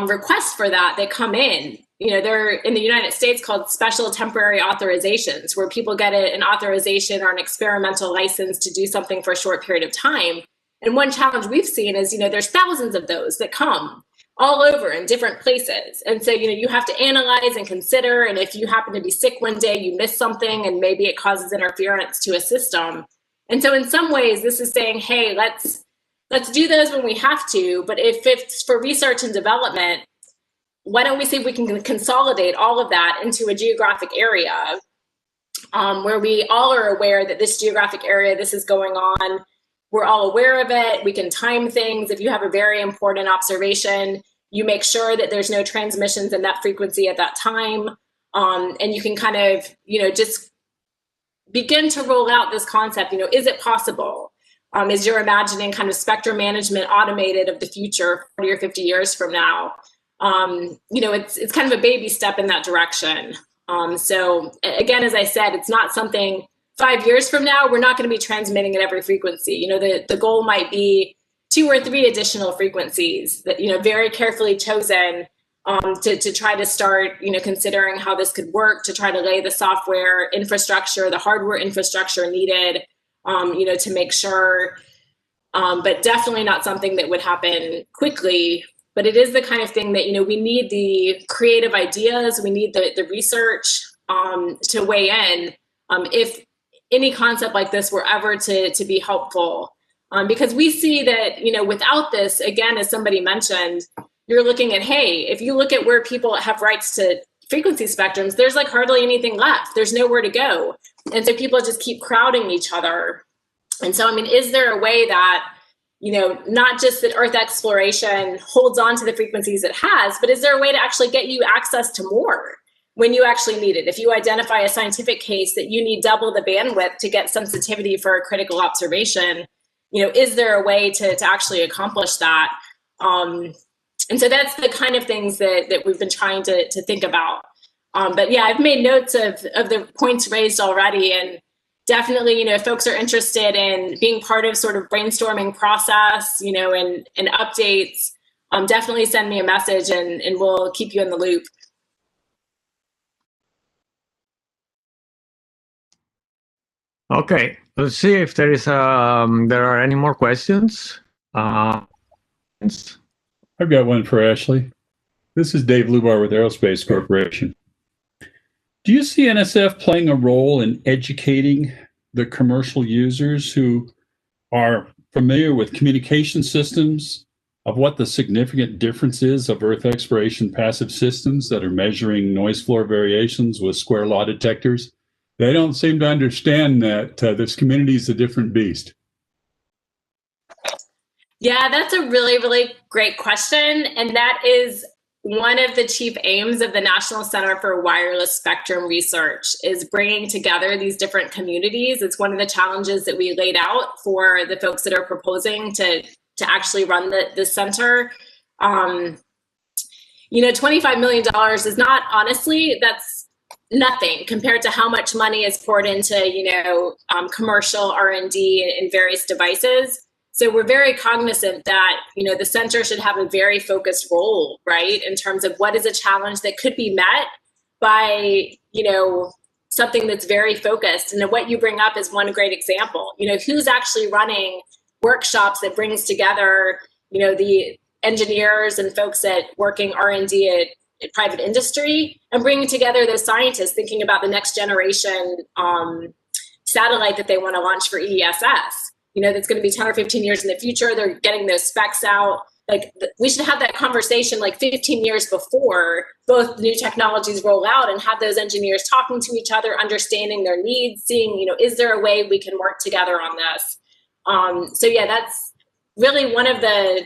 requests for that come in. They're in the United States called special temporary authorizations, where people get an authorization or an experimental license to do something for a short period of time. And one challenge we've seen is, there's thousands of those that come all over in different places. And so, you have to analyze and consider, and if you happen to be sick one day, you miss something and maybe it causes interference to a system. And so in some ways, this is saying, hey, let's do those when we have to, but if it's for research and development, why don't we see if we can consolidate all of that into a geographic area where we all are aware that this geographic area, this is going on. We're all aware of it. We can time things. If you have a very important observation, you make sure that there's no transmissions in that frequency at that time. And you can kind of, just begin to roll out this concept, is it possible? As you're imagining kind of spectrum management automated of the future 40 or 50 years from now, it's kind of a baby step in that direction. So again, as I said, it's not something 5 years from now, we're not going to be transmitting at every frequency. The goal might be 2 or 3 additional frequencies that, very carefully chosen to try to start, considering how this could work, to try to lay the software infrastructure, the hardware infrastructure needed, to make sure, but definitely not something that would happen quickly. But it is the kind of thing that, we need the creative ideas, we need the research to weigh in if any concept like this were ever to be helpful. Because we see that, without this, again, as somebody mentioned, you're looking at, hey, if you look at where people have rights to frequency spectrums, there's like hardly anything left. There's nowhere to go. And so people just keep crowding each other. And so, is there a way that, not just that Earth exploration holds on to the frequencies it has, but is there a way to actually get you access to more when you actually need it? If you identify a scientific case that you need double the bandwidth to get sensitivity for a critical observation, is there a way to actually accomplish that? And so that's the kind of things that we've been trying to think about. But yeah, I've made notes of the points raised already, and definitely, if folks are interested in being part of sort of brainstorming process, and updates, definitely send me a message and we'll keep you in the loop. Okay, let's see if there are any more questions. I've got one for Ashley. This is Dave Lubar with Aerospace Corporation. Do you see NSF playing a role in educating the commercial users who are familiar with communication systems of what the significant difference is of Earth exploration passive systems that are measuring noise floor variations with square law detectors? They don't seem to understand that this community is a different beast. Yeah, that's a really, really great question. And that is one of the chief aims of the National Center for Wireless Spectrum Research, is bringing together these different communities. It's one of the challenges that we laid out for the folks that are proposing to actually run the center. $25 million is not, honestly, that's nothing compared to how much money is poured into, commercial R&D in various devices. So we're very cognizant that, the center should have a very focused role, right, in terms of what is a challenge that could be met by, something that's very focused. And then what you bring up is one great example. Who's actually running workshops that brings together, the engineers and folks that working R&D at private industry, and bringing together those scientists thinking about the next generation satellite that they want to launch for ESS. That's going to be 10 or 15 years in the future. They're getting those specs out. Like, we should have that conversation like 15 years before both new technologies roll out, and have those engineers talking to each other, understanding their needs, seeing, is there a way we can work together on this? So yeah, that's really one of the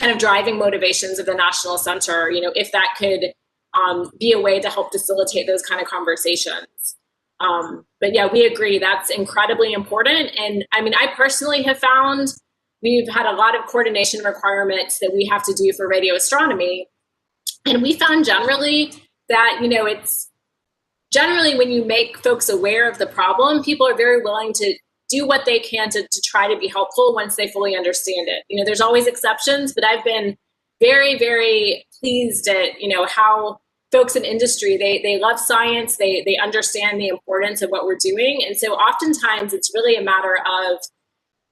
kind of driving motivations of the National Center, if that could be a way to help facilitate those kind of conversations. But yeah, we agree that's incredibly important. And I personally have found we've had a lot of coordination requirements that we have to do for radio astronomy. And we found generally that, it's generally when you make folks aware of the problem, people are very willing to do what they can to try to be helpful once they fully understand it. There's always exceptions, but I've been very, very pleased at, how folks in industry, they love science, they understand the importance of what we're doing. And so oftentimes it's really a matter of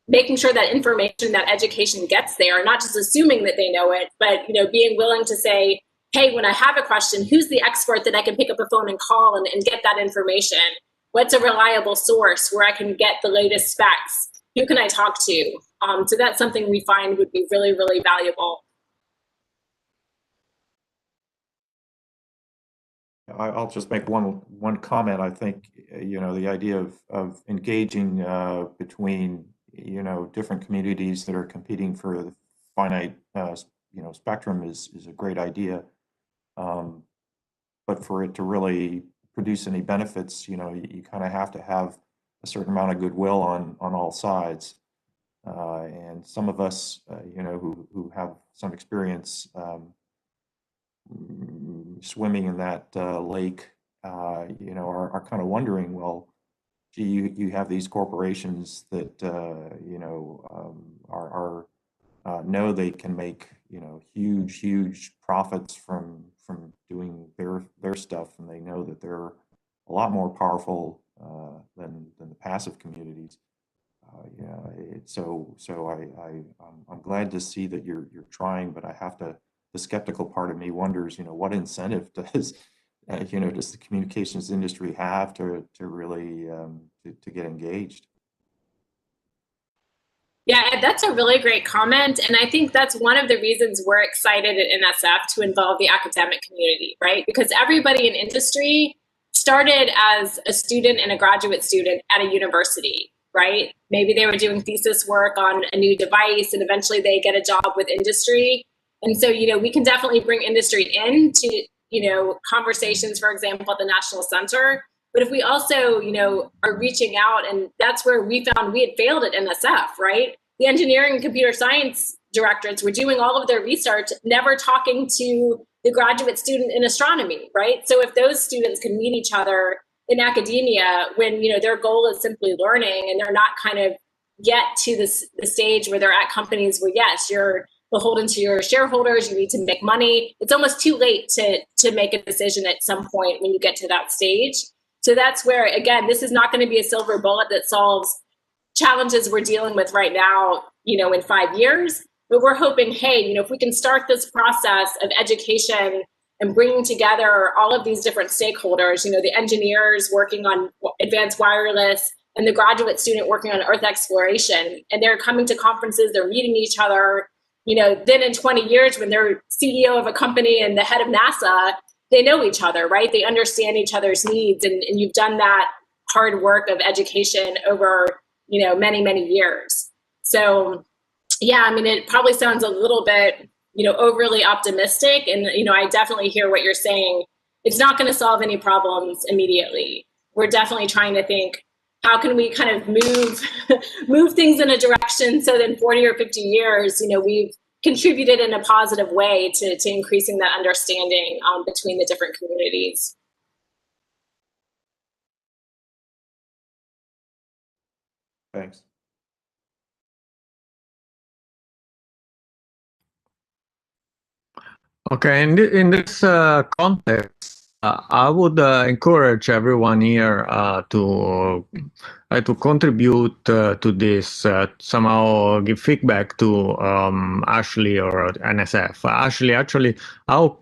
making sure that information, that education gets there, not just assuming that they know it, but being willing to say, hey, when I have a question, who's the expert that I can pick up the phone and call and get that information? What's a reliable source where I can get the latest specs? Who can I talk to? So that's something we find would be really, really valuable. I'll just make one comment. I think the idea of engaging between different communities that are competing for the finite spectrum is a great idea. But for it to really produce any benefits, you kind of have to have a certain amount of goodwill on all sides. And some of us, who have some experience swimming in that lake, are kind of wondering, well, gee, you have these corporations that are know they can make huge profits from doing their stuff, and they know that they're a lot more powerful than the passive communities. I'm glad to see that you're trying, but the skeptical part of me wonders, what incentive does does the communications industry have to really to get engaged? Yeah, that's a really great comment. And I think that's one of the reasons we're excited at NSF to involve the academic community, right? Because everybody in industry started as a student and a graduate student at a university, right? Maybe they were doing thesis work on a new device and eventually they get a job with industry. And so, we can definitely bring industry into, conversations, for example, at the National Center. But if we also, are reaching out, and that's where we found we had failed at NSF, right? The engineering and computer science directorates were doing all of their research, never talking to the graduate student in astronomy, right? So if those students can meet each other in academia when, their goal is simply learning and they're not kind of yet to the stage where they're at companies where, yes, you're beholden to your shareholders, you need to make money. It's almost too late to make a decision at some point when you get to that stage. So that's where, again, this is not going to be a silver bullet that solves challenges we're dealing with right now, in 5 years. But we're hoping, hey, if we can start this process of education and bringing together all of these different stakeholders, the engineers working on advanced wireless and the graduate student working on Earth exploration, and they're coming to conferences, they're meeting each other, then in 20 years when they're CEO of a company and the head of NASA, they know each other, right? They understand each other's needs, and you've done that hard work of education over, many, many years. So, yeah, it probably sounds a little bit, overly optimistic, and, I definitely hear what you're saying. It's not going to solve any problems immediately. We're definitely trying to think, how can we kind of move things in a direction so that in 40 or 50 years, we've contributed in a positive way to increasing that understanding between the different communities. Thanks. Okay, in this context, I would encourage everyone here to contribute to this, somehow give feedback to Ashley or NSF. Ashley, actually, how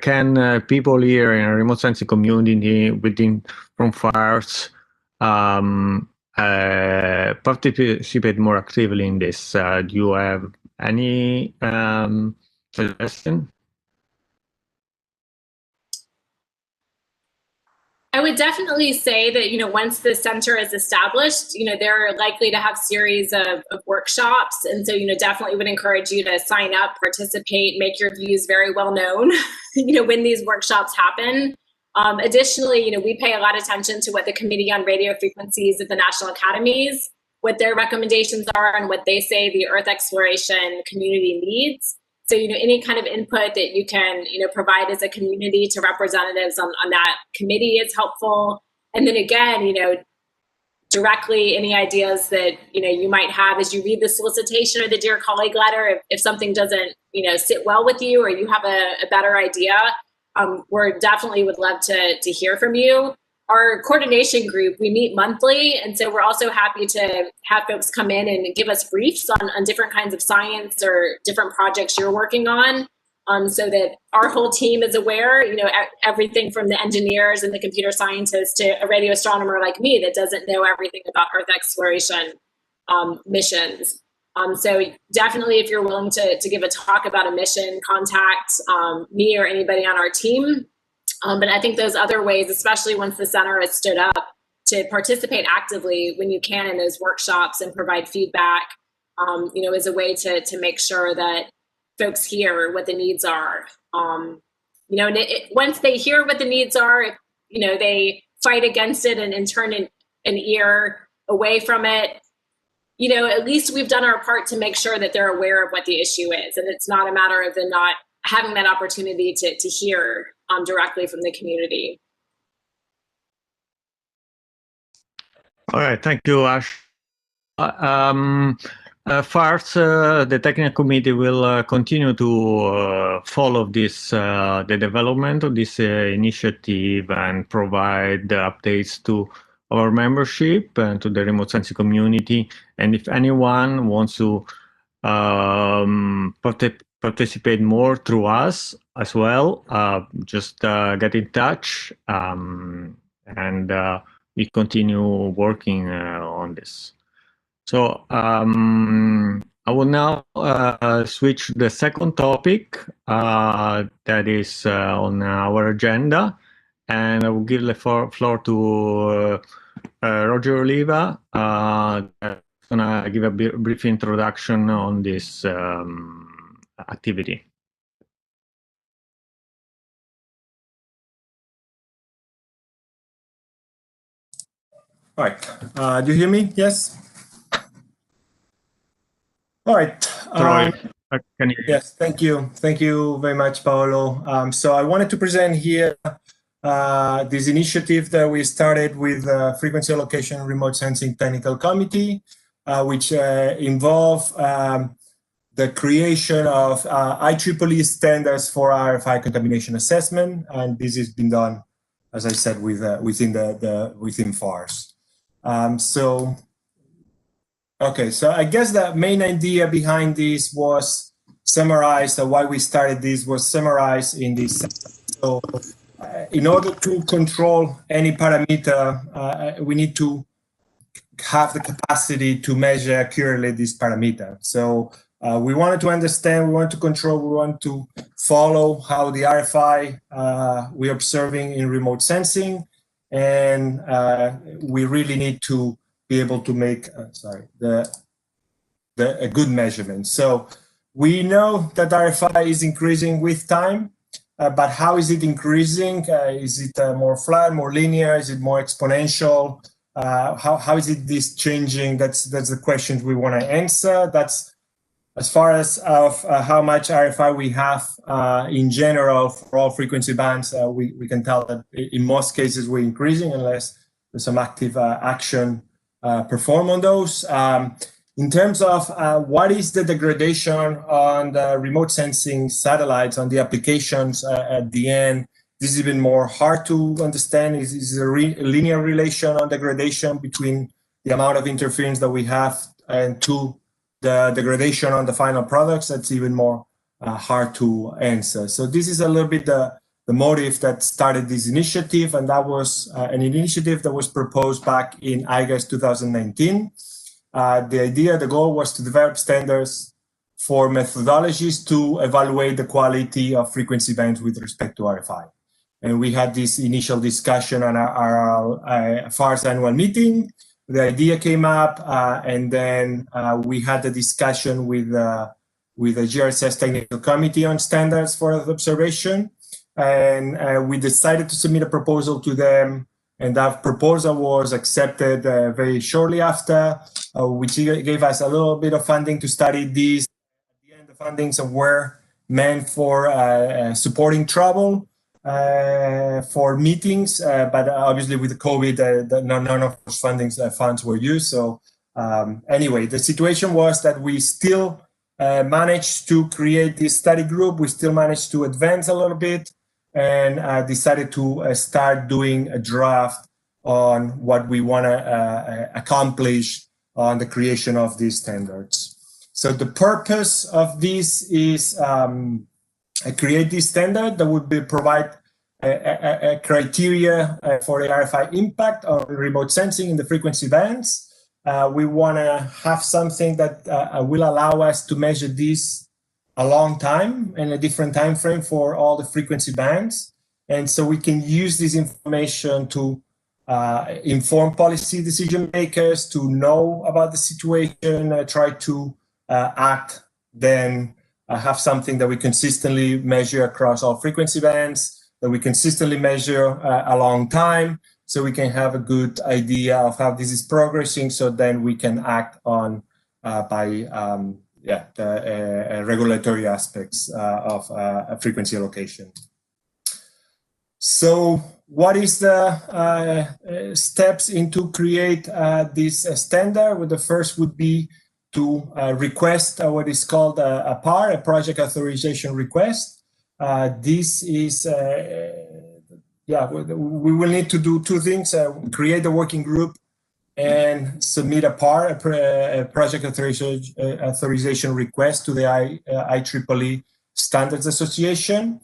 can people here in a remote sensing community from FARS participate more actively in this? Do you have any suggestion? I would definitely say that, once the center is established, they're likely to have series of workshops. And so, definitely would encourage you to sign up, participate, make your views very well known, when these workshops happen. Additionally, we pay a lot of attention to what the Committee on Radio Frequencies at the National Academies, what their recommendations are and what they say the Earth exploration community needs. So, any kind of input that you can, provide as a community to representatives on that committee is helpful. And then again, directly any ideas that, you might have as you read the solicitation or the Dear Colleague letter, if something doesn't, sit well with you or you have a better idea, we're definitely would love to hear from you. our coordination group, we meet monthly, and so we're also happy to have folks come in and give us briefs on different kinds of science or different projects you're working on, so that our whole team is aware, everything from the engineers and the computer scientists to a radio astronomer like me that doesn't know everything about Earth exploration missions. So definitely, if you're willing to give a talk about a mission, contact me or anybody on our team. But I think those other ways, especially once the center has stood up, to participate actively when you can in those workshops and provide feedback, is a way to make sure that folks hear what the needs are. And once they hear what the needs are, if, they fight against it and turn an ear away from it, at least we've done our part to make sure that they're aware of what the issue is. And it's not a matter of them not having that opportunity to hear directly from the community. All right, thank you, Ash. FARS, the technical committee will continue to follow this, the development of this initiative and provide updates to our membership and to the remote sensing community. And if anyone wants to participate more through us as well, just get in touch, and we continue working on this. So I will now switch to the second topic that is on our agenda, and I will give the floor to Roger Oliva, that's gonna give a brief introduction on this activity. All right. Do you hear me? Yes. All right. Can you? Yes. Thank you. Thank you very much, Paolo. So I wanted to present here this initiative that we started with Frequency Allocation Remote Sensing Technical Committee, which involve the creation of IEEE standards for RFI contamination assessment, and this has been done, as I said, within FARS. So I guess the main idea behind this was summarized. Why we started this was summarized in this. So, in order to control any parameter, we need to have the capacity to measure accurately this parameter. So we wanted to understand, we want to control, we want to follow how the RFI we're observing in remote sensing, and we really need to be able to make a good measurement. So we know that RFI is increasing with time, but how is it increasing? Is it more flat, more linear? Is it more exponential? How is it this changing? That's the questions we want to answer. That's as far as how much RFI we have in general for all frequency bands. We can tell that in most cases we're increasing unless there's some active action performed on those. In terms of what is the degradation on the remote sensing satellites, on the applications at the end, this is even more hard to understand. Is a linear relation on degradation between the amount of interference that we have and to the degradation on the final products? That's even more hard to answer. So this is a little bit the motive that started this initiative, and that was an initiative that was proposed back in August 2019. The goal was to develop standards for methodologies to evaluate the quality of frequency bands with respect to RFI. And we had this initial discussion on our FARS annual meeting. The idea came up, and then we had a discussion with the GRSS Technical Committee on standards for observation. And we decided to submit a proposal to them. And that proposal was accepted very shortly after, which gave us a little bit of funding to study these. At the end, the fundings were meant for supporting travel, for meetings, but obviously with the COVID, none of those funds were used. So anyway, the situation was that we still managed to create this study group. We still managed to advance a little bit, and decided to start doing a draft on what we want to accomplish on the creation of these standards. So the purpose of this is create this standard that would provide a criteria for the RFI impact of remote sensing in the frequency bands. We want to have something that will allow us to measure this a long time and a different time frame for all the frequency bands. And so we can use this information to inform policy decision makers, to know about the situation, try to act, then have something that we consistently measure across all frequency bands, that we consistently measure a long time, so we can have a good idea of how this is progressing, so then we can act on the regulatory aspects of frequency allocation. So what is the steps into create this standard? Well, the first would be to request what is called a PAR, a project authorization request. This is, we will need to do two things, create a working group and submit a PAR, a project authorization request to the IEEE Standards Association.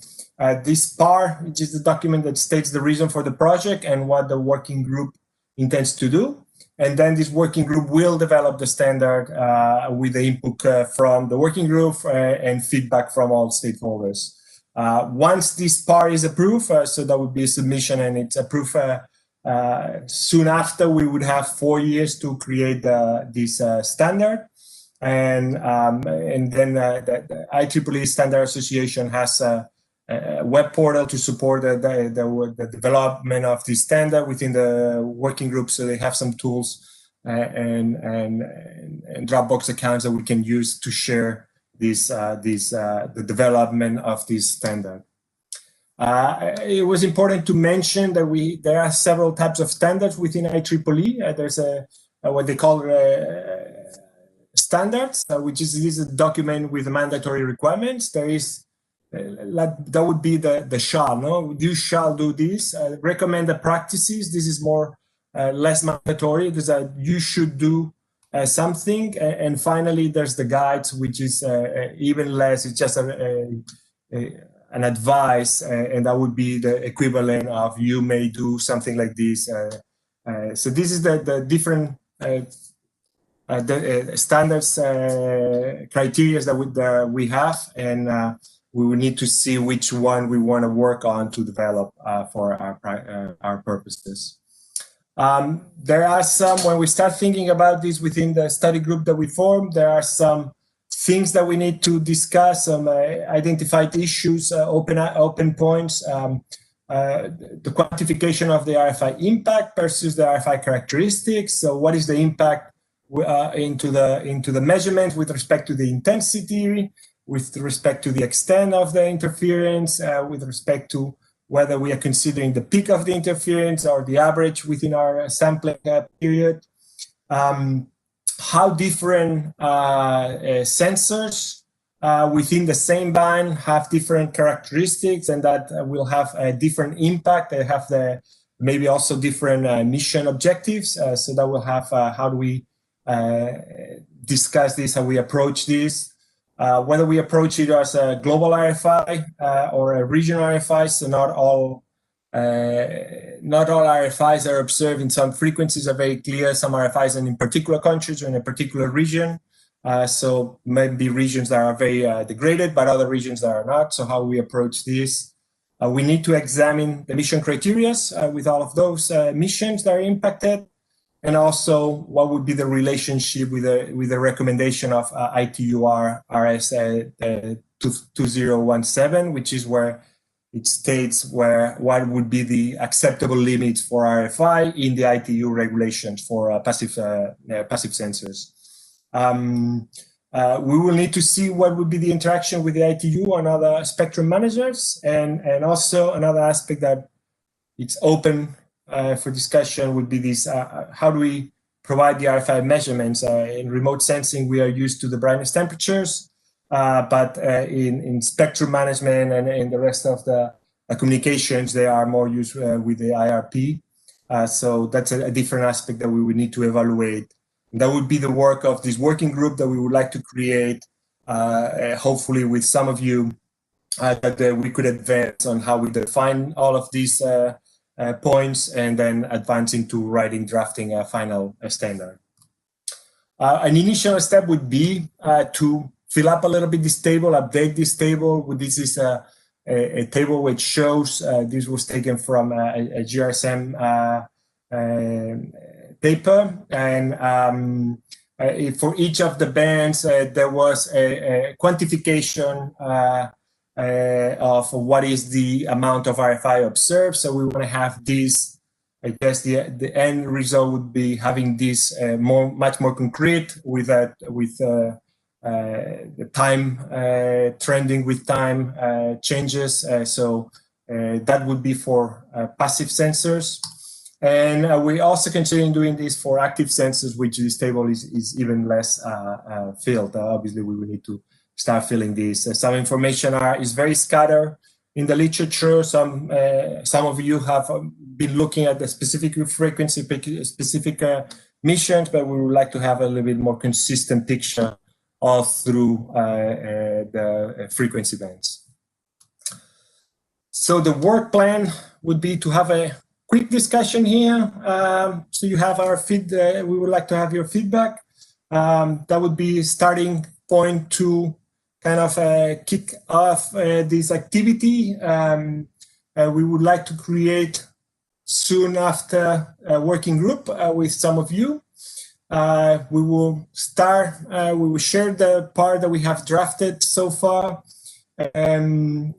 This PAR, which is the document that states the reason for the project and what the working group intends to do. And then this working group will develop the standard with the input from the working group and feedback from all stakeholders. Once this PAR is approved, so that would be a submission and it's approved soon after, we would have 4 years to create this standard. And then the IEEE Standard Association has a web portal to support the development of this standard within the working group. So they have some tools and Dropbox accounts that we can use to share the development of this standard. It was important to mention that there are several types of standards within IEEE. There's what they call standards, which is a document with mandatory requirements. There is that would be the shall, no? You shall do this. Recommended practices. This is more less mandatory. There's a you should do something, and finally there's the guides, which is even less. It's just an advice, and that would be the equivalent of you may do something like this. So this is the different standards criteria that we have, and we will need to see which one we want to work on to develop for our purposes. There are some, when we start thinking about this within the study group that we formed, there are some things that we need to discuss, some identified issues, open points, the quantification of the RFI impact versus the RFI characteristics. So what is the impact into the measurement with respect to the intensity, with respect to the extent of the interference, with respect to whether we are considering the peak of the interference or the average within our sampling period. How different sensors within the same band have different characteristics, and that will have a different impact. They have maybe also different mission objectives. So that will have how do we discuss this, how we approach this. Whether we approach it as a global RFI or a regional RFI, so not all RFIs are observed in some frequencies are very clear. Some RFIs are in particular countries or in a particular region. So maybe regions that are very degraded, but other regions that are not. So how we approach this? We need to examine the mission criteria with all of those missions that are impacted. And also, what would be the relationship with the recommendation of ITUR RS 2017, which is where it states what would be the acceptable limits for RFI in the ITU regulations for passive sensors. We will need to see what would be the interaction with the ITU and other spectrum managers, and also another aspect that it's open for discussion would be this, how do we provide the RFI measurements? In remote sensing, we are used to the brightness temperatures, but in spectrum management and in the rest of the communications, they are more used with the IRP. So that's a different aspect that we would need to evaluate. And that would be the work of this working group that we would like to create, hopefully with some of you, that we could advance on how we define all of these points and then advance into drafting a final standard. An initial step would be to fill up a little bit this table, update this table. This is a table which shows, this was taken from a GRSM paper, and for each of the bands there was a quantification of what is the amount of RFI observed. So we want to have this, I guess the end result would be having this much more concrete with the time trending with time changes. So that would be for passive sensors. And we also considering doing this for active sensors, which this table is even less filled. Obviously, we will need to start filling these. Some information is very scattered in the literature. Some of you have been looking at the specific frequency, specific missions, but we would like to have a little bit more consistent picture all through the frequency bands. So the work plan would be to have a quick discussion here. So you have our feedback. We would like to have your feedback. That would be starting point to kind of kick off this activity. We would like to create soon after a working group with some of you. We will start, we will share the part that we have drafted so far, and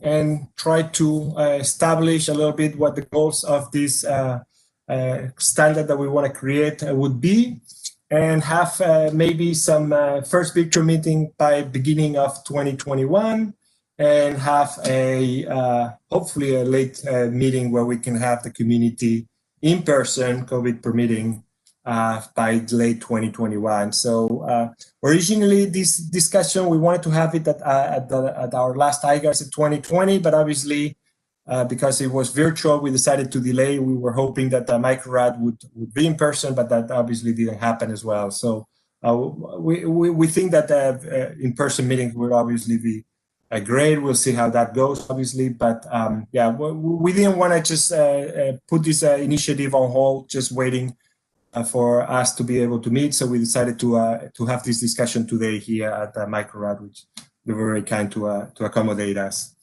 try to establish a little bit what the goals of this standard that we want to create would be, and have maybe some first picture meeting by beginning of 2021, and have a hopefully a late meeting where we can have the community in person, COVID permitting, by late 2021. So originally this discussion, we wanted to have it at our last IGAS in 2020, but obviously because it was virtual, we decided to delay. We were hoping that the MicroRad would be in person, but that obviously didn't happen as well. So we think that in-person meetings will obviously be great. We'll see how that goes, obviously, but yeah, we didn't want to just put this initiative on hold, just waiting for us to be able to meet. So we decided to have this discussion today here at MicroRad, which they were very kind to accommodate us.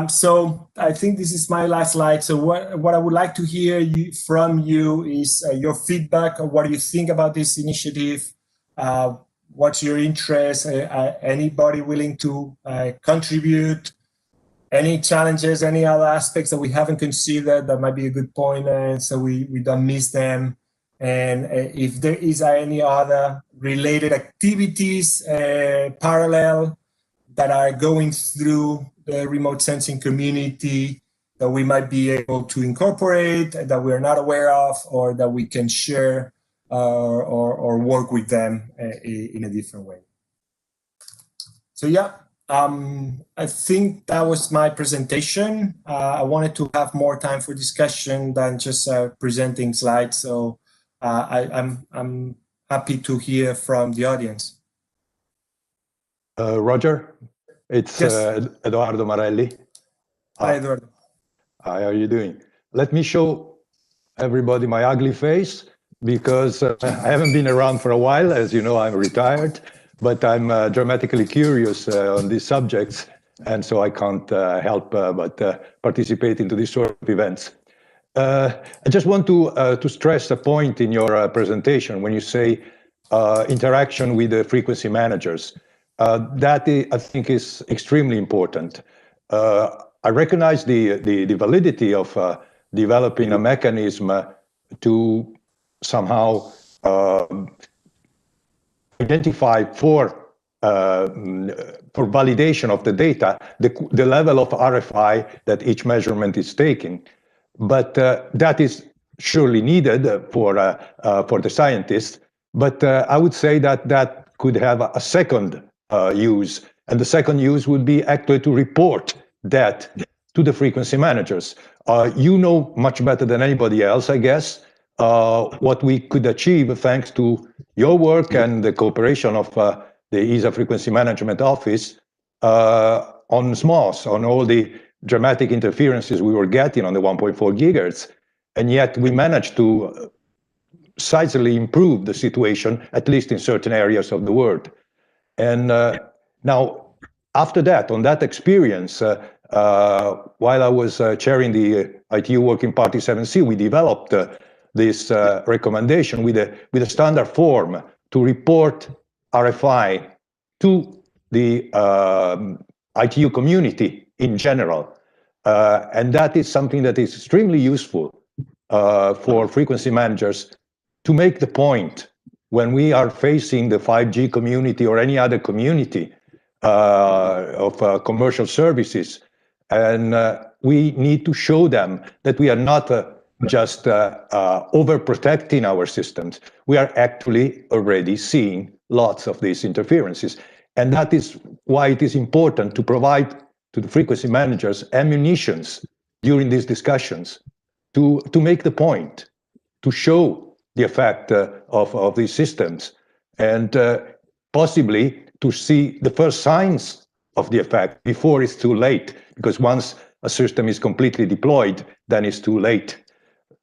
So I think this is my last slide. So what I would like to hear from you is your feedback on what do you think about this initiative? What's your interest? Anybody willing to contribute? Any challenges, any other aspects that we haven't considered that might be a good point, so we don't miss them? And if there is any other related activities parallel that are going through the remote sensing community that we might be able to incorporate, that we're not aware of, or that we can share or work with them in a different way. So yeah, I think that was my presentation. I wanted to have more time for discussion than just presenting slides. So I'm happy to hear from the audience. Roger, it's yes. Eduardo Marelli. Hi, Eduardo. Hi, how are you doing? Let me show everybody my ugly face, because I haven't been around for a while. As you know, I'm retired, but I'm dramatically curious on these subjects, and so I can't help but participate into these sort of events. I just want to stress a point in your presentation when you say interaction with the frequency managers. That I think is extremely important. I recognize the validity of developing a mechanism to somehow identify for validation of the data the level of RFI that each measurement is taking. But that is surely needed for the scientists. But I would say that that could have a second use, and the second use would be actually to report that to the frequency managers. You know much better than anybody else, I guess, what we could achieve thanks to your work and the cooperation of the ESA Frequency Management Office on SMOS, on all the dramatic interferences we were getting on the 1.4 gigahertz. And yet we managed to sizably improve the situation, at least in certain areas of the world. And now, after that, on that experience, while I was chairing the ITU Working Party 7C, we developed this recommendation with a standard form to report RFI to the ITU community in general. And that is something that is extremely useful for frequency managers to make the point when we are facing the 5G community or any other community of commercial services. And we need to show them that we are not just overprotecting our systems. We are actually already seeing lots of these interferences. And that is why it is important to provide to the frequency managers ammunitions during these discussions to make the point, to show the effect of these systems, and possibly to see the first signs of the effect before it's too late, because once a system is completely deployed, then it's too late.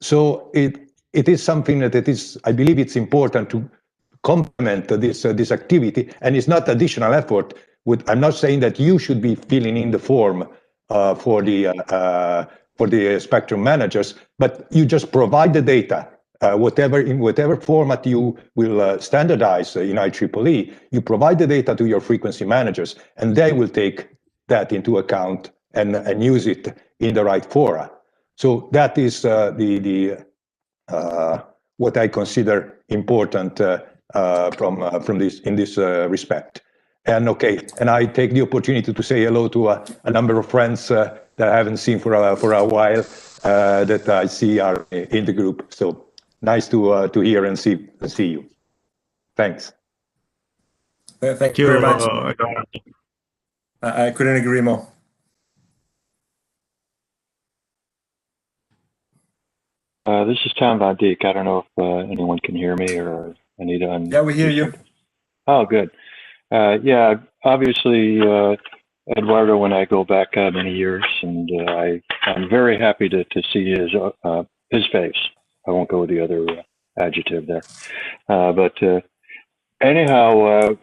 So it is something that I believe it's important to complement this activity, and it's not additional effort. I'm not saying that you should be filling in the form for the spectrum managers, but you just provide the data. In whatever format you will standardize in IEEE, you provide the data to your frequency managers, and they will take that into account and use it in the right fora. So that is what I consider important from this in this respect. And I take the opportunity to say hello to a number of friends that I haven't seen for a while that I see are in the group. So. Nice to hear and see you. Thanks. Thank you very much. I couldn't agree more. This is Tom Von Dijk. I don't know if anyone can hear me or I need to. Yeah, we hear you. Oh, good. Yeah, obviously, Eduardo, when I go back many years, and I'm very happy to see his face. I won't go with the other adjective there. But anyhow,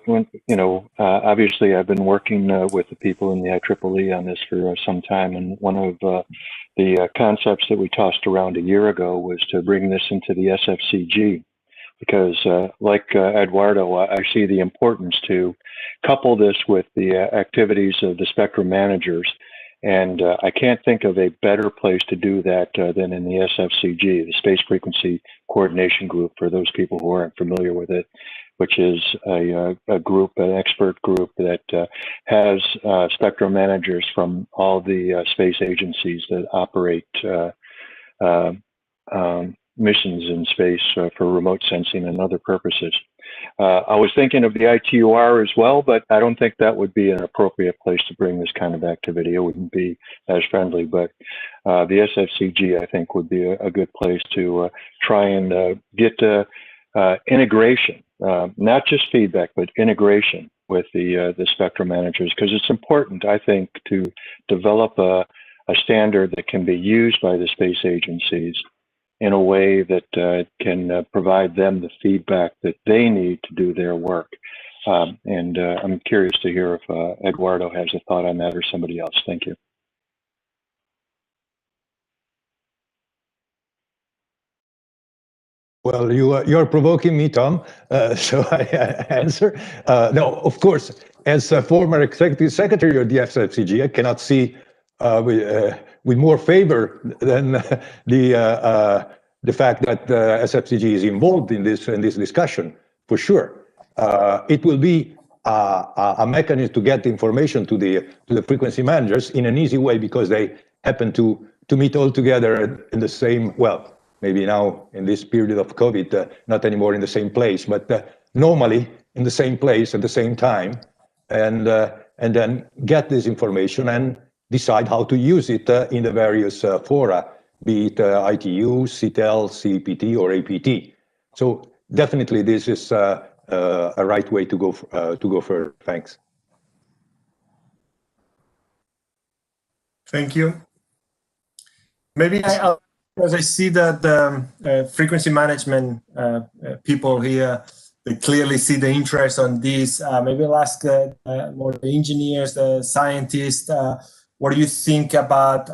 obviously I've been working with the people in the IEEE on this for some time. And one of the concepts that we tossed around a year ago was to bring this into the SFCG, because like Eduardo, I see the importance to couple this with the activities of the spectrum managers. And I can't think of a better place to do that than in the SFCG, the Space Frequency Coordination Group, for those people who aren't familiar with it, which is a group, an expert group that has spectrum managers from all the space agencies that operate missions in space for remote sensing and other purposes. I was thinking of the ITUR as well, but I don't think that would be an appropriate place to bring this kind of activity. It wouldn't be as friendly, but the SFCG, I think, would be a good place to try and get integration, not just feedback, but integration with the spectrum managers, because it's important, I think, to develop a standard that can be used by the space agencies in a way that can provide them the feedback that they need to do their work. And I'm curious to hear if Eduardo has a thought on that or somebody else. Thank you. Well, you're provoking me, Tom, so I answer. No, of course, as a former executive secretary of the SFCG, I cannot see with more favor than the fact that SFCG is involved in this discussion, for sure. It will be a mechanism to get information to the frequency managers in an easy way, because they happen to meet all together in the same, well, maybe now in this period of COVID, not anymore in the same place, but normally in the same place at the same time, and then get this information and decide how to use it in the various fora, be it ITU, CTEL, CEPT, or APT. So definitely this is a right way to go further. Thanks. Thank you. Maybe because I see that the frequency management people here, they clearly see the interest on this. Maybe I'll ask more the engineers, the scientists, what do you think about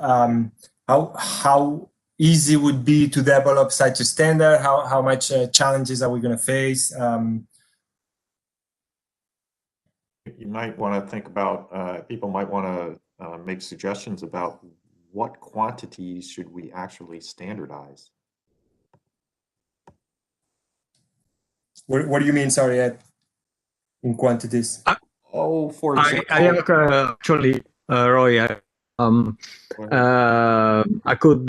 how easy would be to develop such a standard? How much challenges are we going to face? You might want to think about, people might want to make suggestions about what quantities should we actually standardize. What do you mean, sorry, Ed, in quantities? For example, I have actually, Roy, I could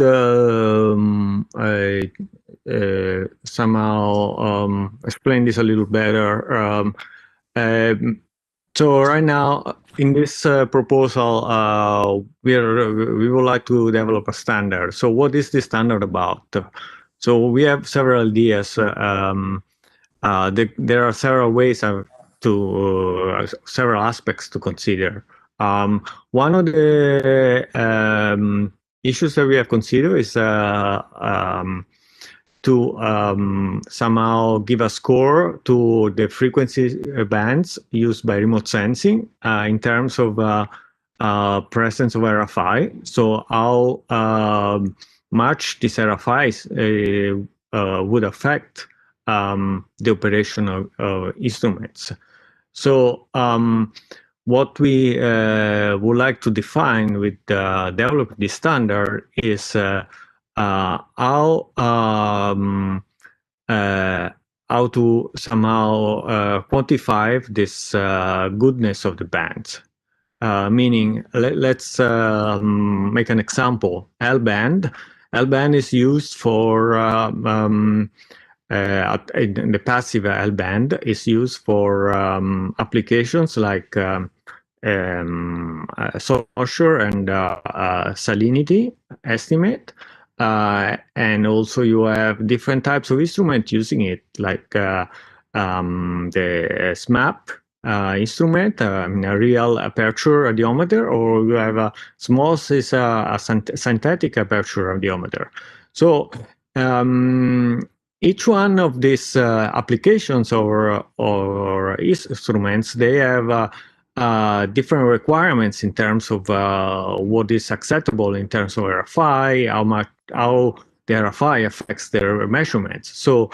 somehow explain this a little better. So right now, in this proposal, we would like to develop a standard. So what is the standard about? So we have several ideas. There are several ways several aspects to consider. One of the issues that we have considered is to somehow give a score to the frequency bands used by remote sensing in terms of presence of RFI. So how much these RFIs would affect the operation of instruments. So what we would like to define with developing this standard is how to somehow quantify this goodness of the bands. Meaning, let's make an example. L-band. L-band is used for the passive L-band is used for applications like source and salinity estimate. And also you have different types of instruments using it, like the SMAP instrument, a real aperture radiometer, or you have a SMOS is a synthetic aperture radiometer. So each one of these applications or instruments, they have different requirements in terms of what is acceptable in terms of RFI, how the RFI affects their measurements. So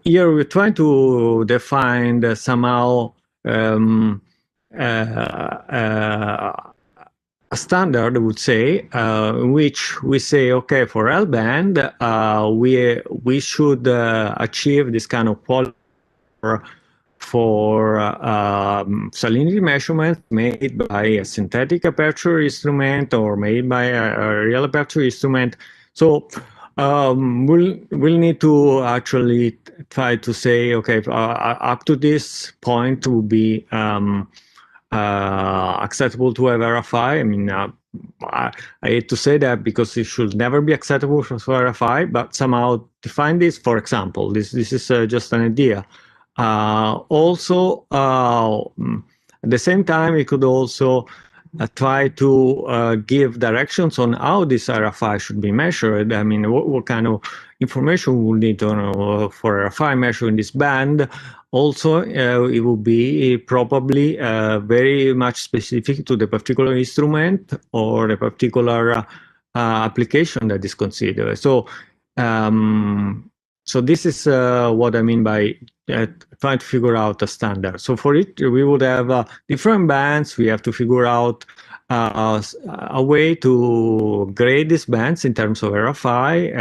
here we're trying to define somehow a standard, I would say, in which we say, okay, for L-band, we should achieve this kind of quality for salinity measurements made by a synthetic aperture instrument or made by a real aperture instrument. So we'll need to actually try to say, okay, up to this point will be acceptable to have RFI. I mean, I hate to say that because it should never be acceptable for RFI, but somehow define this. For example, this is just an idea. Also, at the same time, we could also try to give directions on how this RFI should be measured. I mean, what kind of information we'll need to know for RFI measuring this band. Also, it will be probably very much specific to the particular instrument or the particular application that is considered. So, so this is what I mean by trying to figure out a standard. So for it, we would have different bands. We have to figure out a way to grade these bands in terms of RFI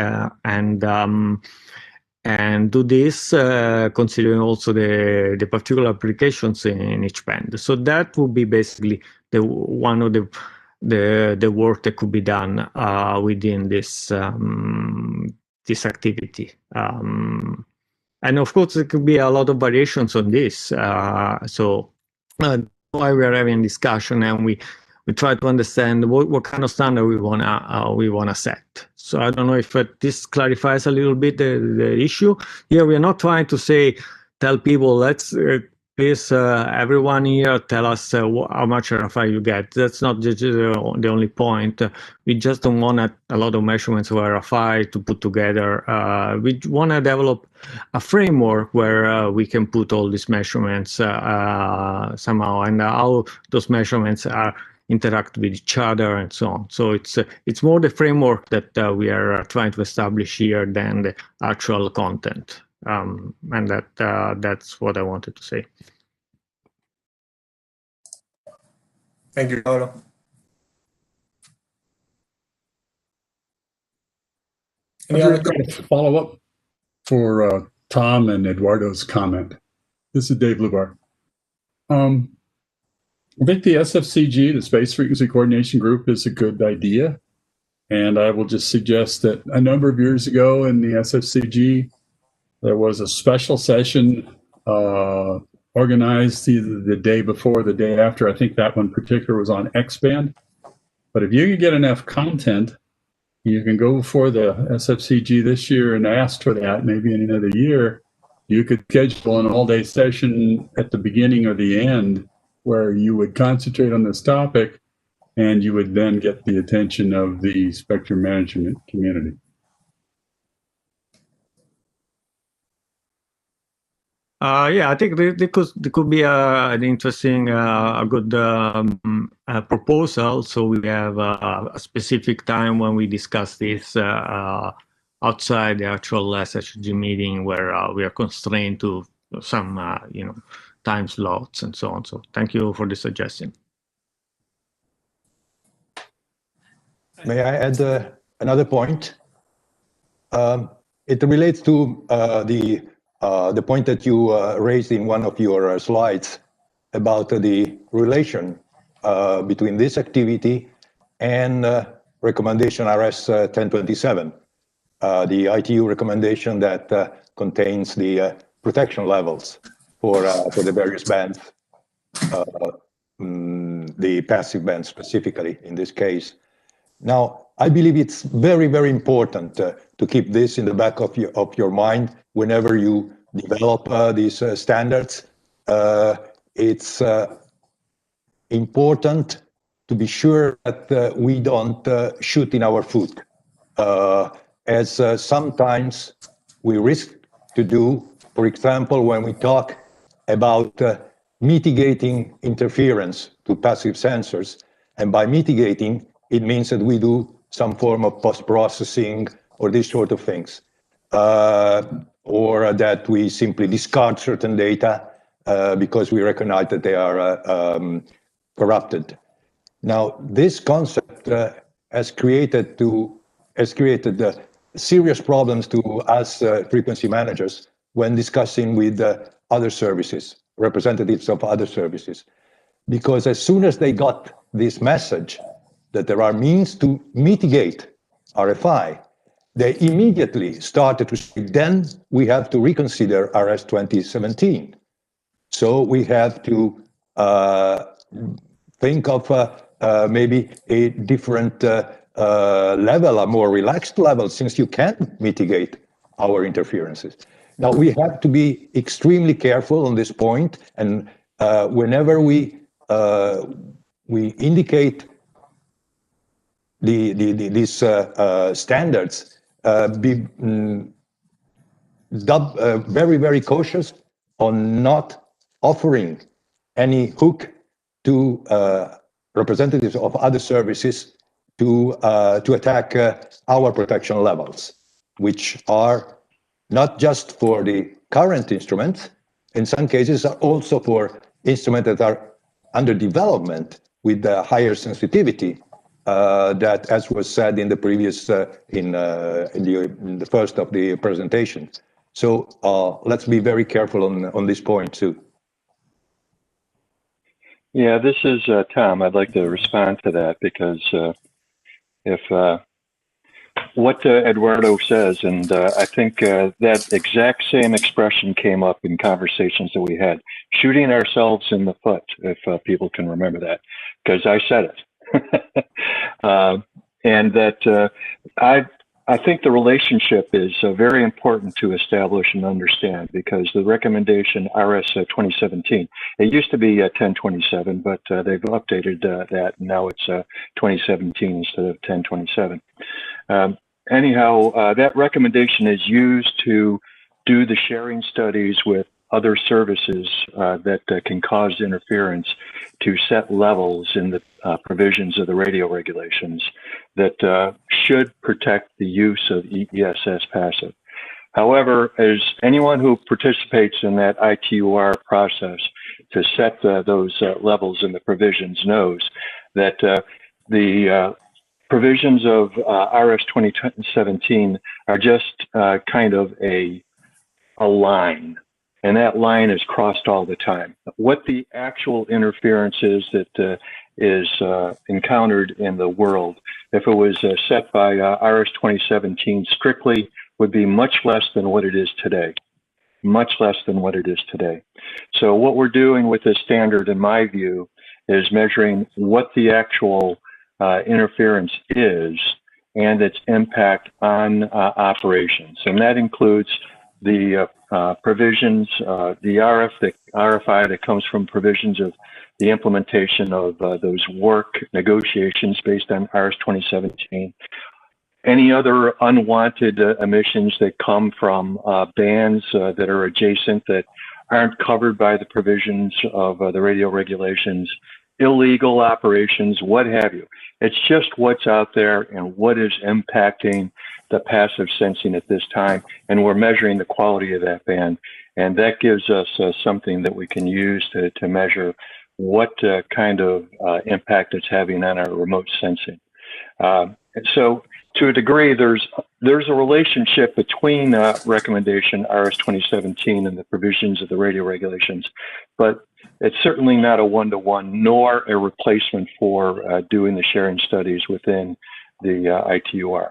and do this considering also the particular applications in each band. So that would be basically one of the work that could be done within this this activity. And of course, there could be a lot of variations on this. So why we are having discussion, and we we try to understand what kind of standard we wanna set. So I don't know if this clarifies a little bit the issue. Here we are not trying to tell people let's please everyone here tell us how much RFI you get. That's not the only point. We just don't want a lot of measurements of RFI to put together. We want to develop a framework where we can put all these measurements somehow, and how those measurements interact with each other and so on. So it's more the framework that we are trying to establish here than the actual content. And that's what I wanted to say. Thank you, Paolo. Any other follow-up for Tom and Eduardo's comment? This is Dave Lubar. I think the SFCG, the Space Frequency Coordination Group, is a good idea. And I will just suggest that a number of years ago in the SFCG, there was a special session organized either the day before or the day after. I think that one particular was on X-band. But if you can get enough content, you can go before the SFCG this year and ask for that. Maybe in another year, you could schedule an all-day session at the beginning or the end where you would concentrate on this topic, and you would then get the attention of the spectrum management community. Yeah, I think there could be an interesting, a good proposal. So we have a specific time when we discuss this outside the actual SHG meeting, where we are constrained to some, time slots and so on. So thank you for the suggestion. May I add another point? It relates to the point that you raised in one of your slides about the relation between this activity and recommendation RS 1027, the ITU recommendation that contains the protection levels for the various bands, the passive band specifically in this case. Now, I believe it's very, very important to keep this in the back of your mind whenever you develop these standards. It's important to be sure that we don't shoot in our foot, as sometimes we risk to do, for example, when we talk about mitigating interference to passive sensors. And by mitigating, it means that we do some form of post-processing or these sort of things, or that we simply discard certain data because we recognize that they are corrupted. Now, this concept has created serious problems to us frequency managers when discussing with other services, representatives of other services, because as soon as they got this message that there are means to mitigate RFI, they immediately started to say, then we have to reconsider RS 2017. So we have to think of maybe a different level, a more relaxed level, since you can mitigate our interferences. Now, we have to be extremely careful on this point, and whenever we indicate these standards, be very, very cautious on not offering any hook to representatives of other services to attack our protection levels, which are not just for the current instruments, in some cases are also for instruments that are under development with higher sensitivity, that, as was said in the previous, in the first of the presentation. So let's be very careful on this point too. Yeah, this is Tom. I'd like to respond to that because if what Eduardo says, and I think that exact same expression came up in conversations that we had, shooting ourselves in the foot, if people can remember that, because I said it. And that I think the relationship is very important to establish and understand, because the recommendation RS 2017, it used to be 1027, but they've updated that. Now it's 2017 instead of 1027. Anyhow, that recommendation is used to do the sharing studies with other services that can cause interference, to set levels in the provisions of the radio regulations that should protect the use of ESS passive. However, as anyone who participates in that ITUR process to set those levels in the provisions knows that the provisions of RS 2017 are just kind of a line. And that line is crossed all the time. What the actual interference is that is encountered in the world, if it was set by RS 2017 strictly, would be much less than what it is today. Much less than what it is today. So what we're doing with this standard, in my view, is measuring what the actual interference is and its impact on operations. And that includes the provisions, the RFI that comes from provisions of the implementation of those work negotiations based on RS 2017. Any other unwanted emissions that come from bands that are adjacent that aren't covered by the provisions of the radio regulations, illegal operations, what have you. It's just what's out there and what is impacting the passive sensing at this time, and we're measuring the quality of that band, and that gives us something that we can use to measure what kind of impact it's having on our remote sensing. And so, to a degree, there's a relationship between recommendation RS 2017 and the provisions of the radio regulations, but it's certainly not a one-to-one, nor a replacement for doing the sharing studies within the ITUR.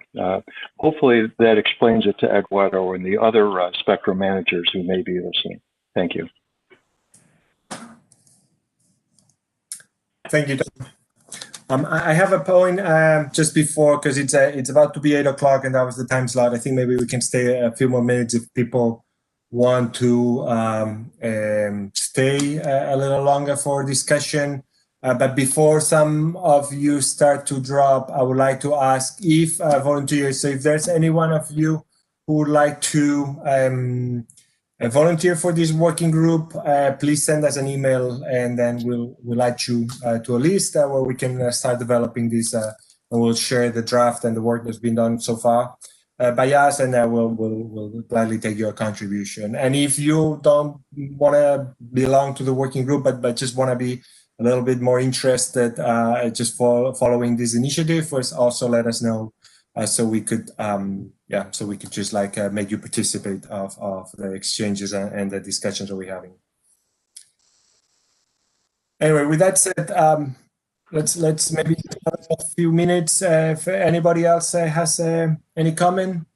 Hopefully that explains it to Eduardo and the other spectrum managers who may be listening. Thank you. Thank you, Tom. I have a point just before, because it's about to be 8 o'clock and that was the time slot. I think maybe we can stay a few more minutes if people want to stay a little longer for discussion. But before some of you start to drop, I would like to ask if volunteers, so if there's any one of you who would like to volunteer for this working group, please send us an email and then we'll add you to a list where we can start developing this and we'll share the draft and the work that's been done so far by us, and we'll gladly take your contribution. And if you don't want to belong to the working group, but just want to be a little bit more interested just following this initiative, first also let us know so we could just like make you participate of the exchanges and the discussions that we're having. Anyway, with that said, let's maybe have a few minutes if anybody else has any comment.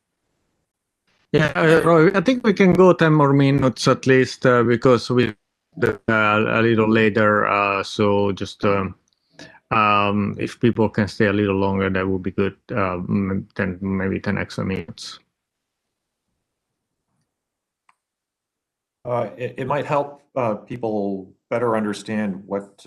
Yeah, Roy, I think we can go 10 more minutes at least because we a little later. So just if people can stay a little longer, that would be good. Maybe 10 extra minutes. It might help people better understand what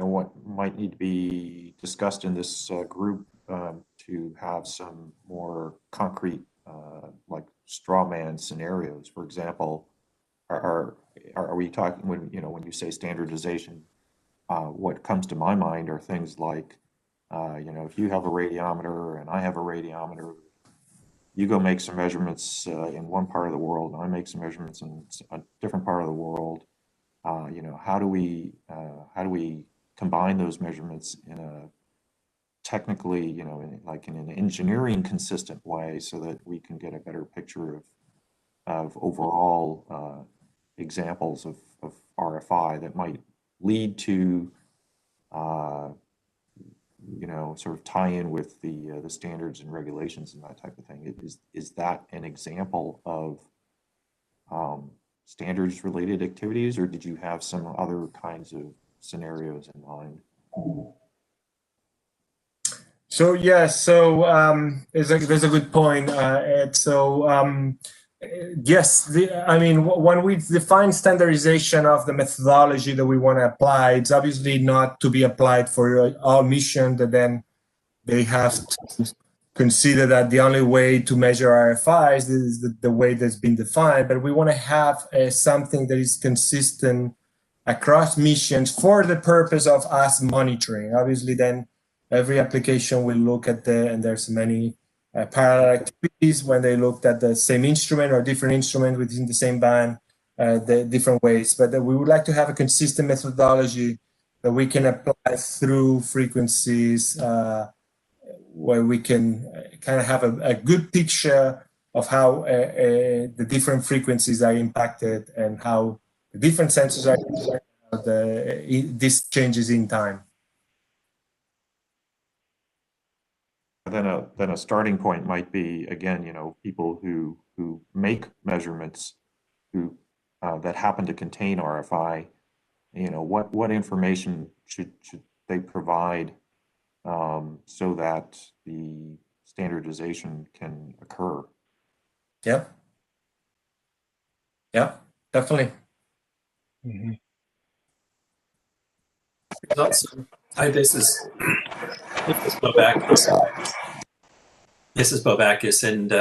what might need to be discussed in this group to have some more concrete, like straw man scenarios. For example, are we talking when you say standardization? What comes to my mind are things like, if you have a radiometer and I have a radiometer, you go make some measurements in one part of the world, and I make some measurements in a different part of the world. How do we combine those measurements in a technically, in an engineering consistent way, so that we can get a better picture of overall examples of RFI that might lead to sort of tie in with the standards and regulations and that type of thing. Is that an example of standards related activities, or did you have some other kinds of scenarios in mind? So yes, so there's a good point, Ed. So yes, I mean, when we define standardization of the methodology that we want to apply, it's obviously not to be applied for all missions. That then they have to consider that the only way to measure RFIs is the way that's been defined. But we want to have something that is consistent across missions for the purpose of us monitoring. Obviously, then every application will look at and there's many parallel activities when they looked at the same instrument or different instrument within the same band, the different ways. But we would like to have a consistent methodology that we can apply through frequencies where we can kind of have a good picture of how the different frequencies are impacted and how the different sensors are these changes in time. Then a starting point might be, again, people who make measurements who that happen to contain RFI. What information should they provide so that the standardization can occur? Yeah, definitely. Mm-hmm. Hi, this is Bobakis. This is Bobakis, and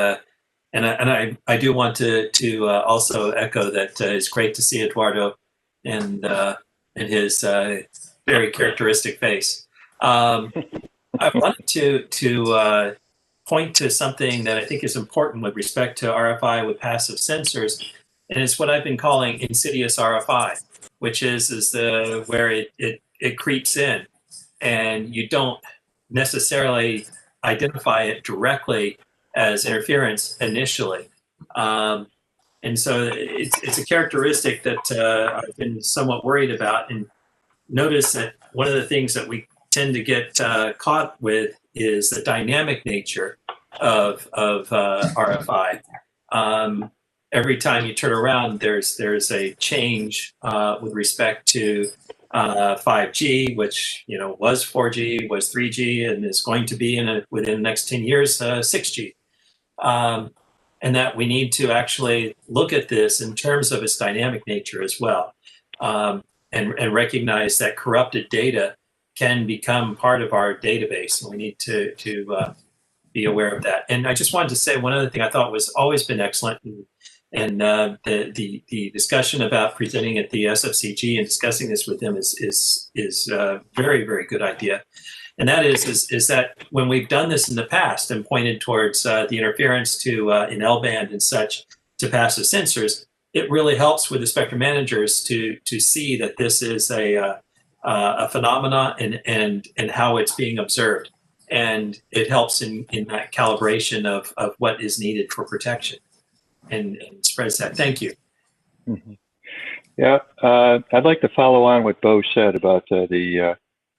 I do want to also echo that it's great to see Eduardo and his very characteristic face. I wanted to point to something that I think is important with respect to RFI with passive sensors, and it's what I've been calling insidious RFI, which is where it creeps in, and you don't necessarily identify it directly as interference initially. And so it's a characteristic that I've been somewhat worried about, and notice that one of the things that we tend to get caught with is the dynamic nature of RFI. Every time you turn around, there's a change with respect to 5G, which was 4G, was 3G, and is going to be within the next 10 years 6G. And that we need to actually look at this in terms of its dynamic nature as well, and recognize that corrupted data can become part of our database, and we need to be aware of that. And I just wanted to say one other thing I thought was always been excellent, and the discussion about presenting at the SFCG and discussing this with them is a very, very good idea. And that is that when we've done this in the past and pointed towards the interference to in L-band and such to passive sensors, it really helps with the spectrum managers to see that this is a phenomena and how it's being observed, and it helps in that calibration of what is needed for protection and spreads that. Thank you. Mm-hmm. Yeah, I'd like to follow on what Bo said about the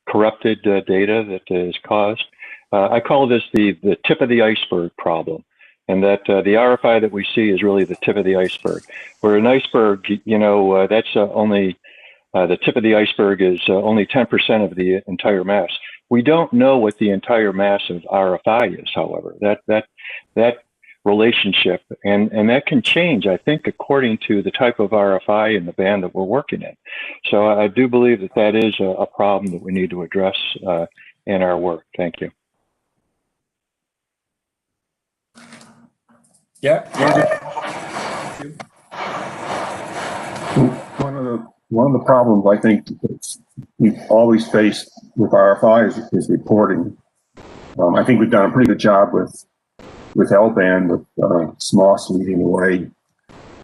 corrupted data that is caused. I call this the tip of the iceberg problem, and that the RFI that we see is really the tip of the iceberg. Where an iceberg, that's only the tip of the iceberg is only 10% of the entire mass. We don't know what the entire mass of RFI is, however. That relationship, and that can change, I think, according to the type of RFI and the band that we're working in. So I do believe that is a problem that we need to address in our work. Thank you. Yeah. One of the problems I think we've always faced with RFI is reporting. I think we've done a pretty good job with L-band, with SMOS leading the way,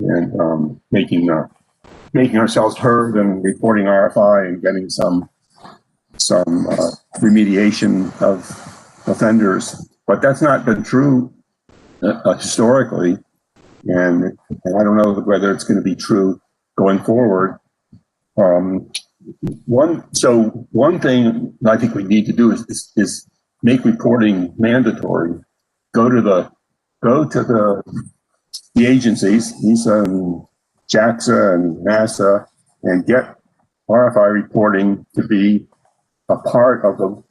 and making ourselves heard and reporting RFI and getting some remediation of offenders. But that's not been true historically, and I don't know whether it's going to be true going forward. One thing I think we need to do is make reporting mandatory. Go to the agencies, ESA and JAXA and NASA, and get RFI reporting to be a part of the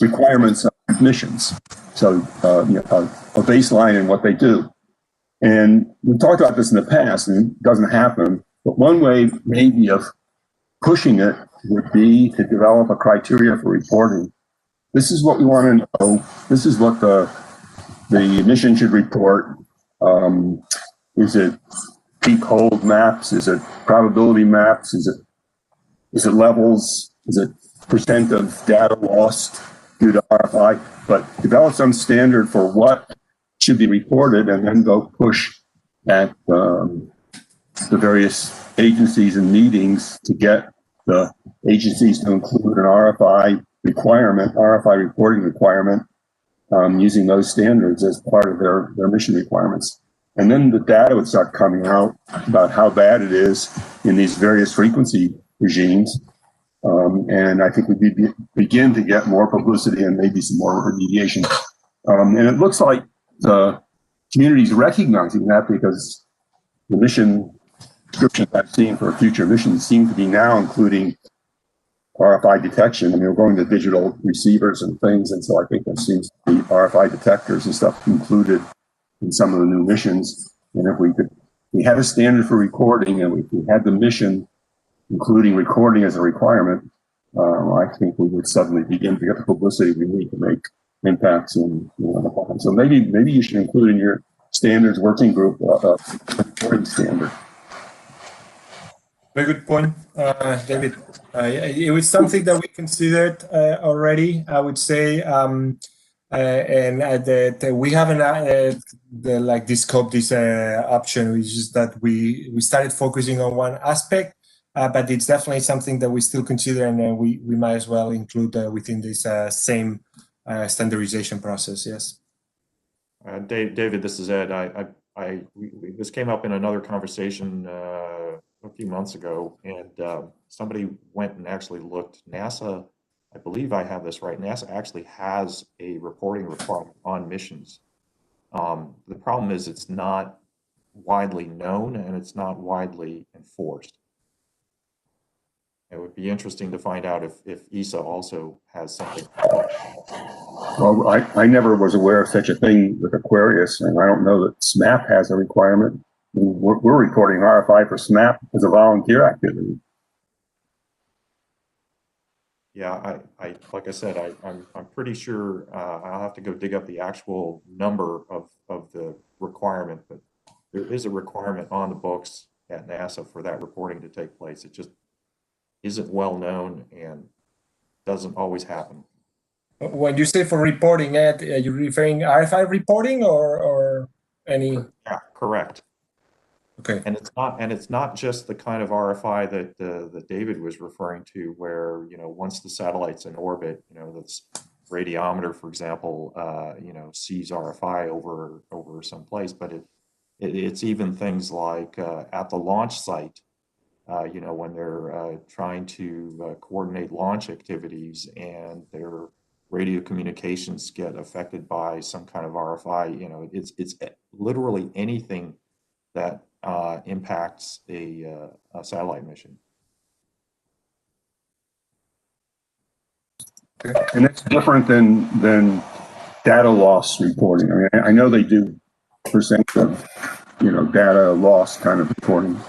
requirements of missions. So a baseline in what they do. And we've talked about this in the past, and it doesn't happen. But one way maybe of pushing it would be to develop a criteria for reporting. This is what we want to know. This is what the mission should report. Is it peak hold maps? Is it probability maps? Is it levels? Is it percent of data lost due to RFI? But develop some standard for what should be reported, and then go push at the various agencies and meetings to get the agencies to include an RFI reporting requirement, using those standards as part of their mission requirements. And then the data would start coming out about how bad it is in these various frequency regimes. And I think we begin to get more publicity and maybe some more remediation. And it looks like the community's recognizing that, because the mission descriptions I've seen for future missions seem to be now including RFI detection. I mean, we're going to digital receivers and things, and so I think there seems to be RFI detectors and stuff included in some of the new missions. And if we had a standard for recording, and if we had the mission including recording as a requirement, I think we would suddenly begin to get the publicity we need to make impacts in the plan. So maybe you should include in your standards working group a reporting standard. Very good point, David. It was something that we considered already, I would say, and that we haven't scoped this option. Which is that we started focusing on one aspect, but it's definitely something that we still consider, and we might as well include within this same standardization process. Yes. David, this is Ed. This came up in another conversation a few months ago, and somebody went and actually looked. NASA, I believe I have this right, NASA actually has a reporting requirement on missions. The problem is it's not widely known, and it's not widely enforced. It would be interesting to find out if ESA also has something. Well, I never was aware of such a thing with Aquarius, and I don't know that SMAP has a requirement. We're reporting RFI for SMAP as a volunteer activity. Yeah, like I said, I'm pretty sure I'll have to go dig up the actual number of the requirement, but there is a requirement on the books at NASA for that reporting to take place. It just isn't well known and doesn't always happen. When you say for reporting, Ed, are you referring RFI reporting or any? Yeah, correct. Okay. And it's not just the kind of RFI that David was referring to, where once the satellite's in orbit, that's radiometer, for example, sees RFI over some place, but it's even things like at the launch site. When they're trying to coordinate launch activities and their radio communications get affected by some kind of RFI, it's literally anything that impacts a satellite mission. And that's different than data loss reporting. I mean, I know they do percent of data loss kind of reporting.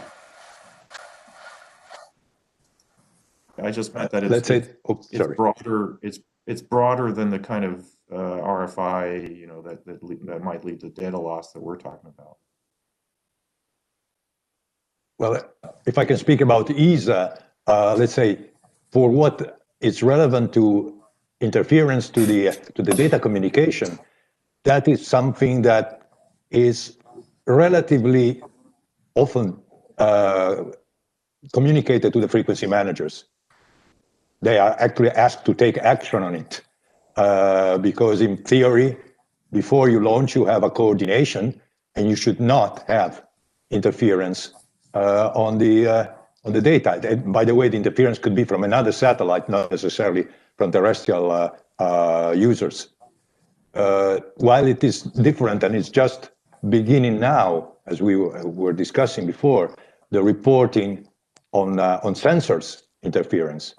I just meant that it's broader. It's broader than the kind of RFI that might lead to data loss that we're talking about. Well, if I can speak about ESA, let's say for what is relevant to interference to the data communication, that is something that is relatively often communicated to the frequency managers. They are actually asked to take action on it because in theory, before you launch, you have a coordination, and you should not have interference on the data. And by the way, the interference could be from another satellite, not necessarily from terrestrial users. While it is different, and it's just beginning now, as we were discussing before, the reporting on sensors interference.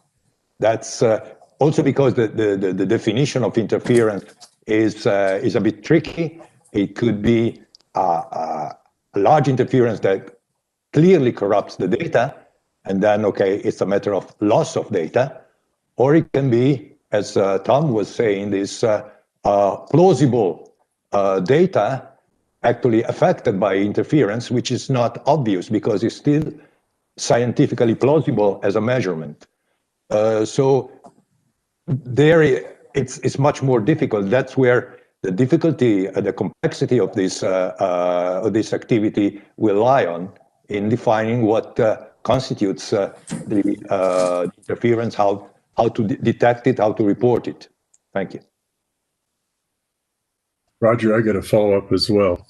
That's also because the definition of interference is a bit tricky. It could be a large interference that clearly corrupts the data, and then, okay, it's a matter of loss of data. Or it can be, as Tom was saying, this plausible data actually affected by interference, which is not obvious because it's still scientifically plausible as a measurement. So there, it's much more difficult. That's where the difficulty, the complexity of this activity will lie on in defining what constitutes the interference, how to detect it, how to report it. Thank you. Roger, I got a follow-up as well.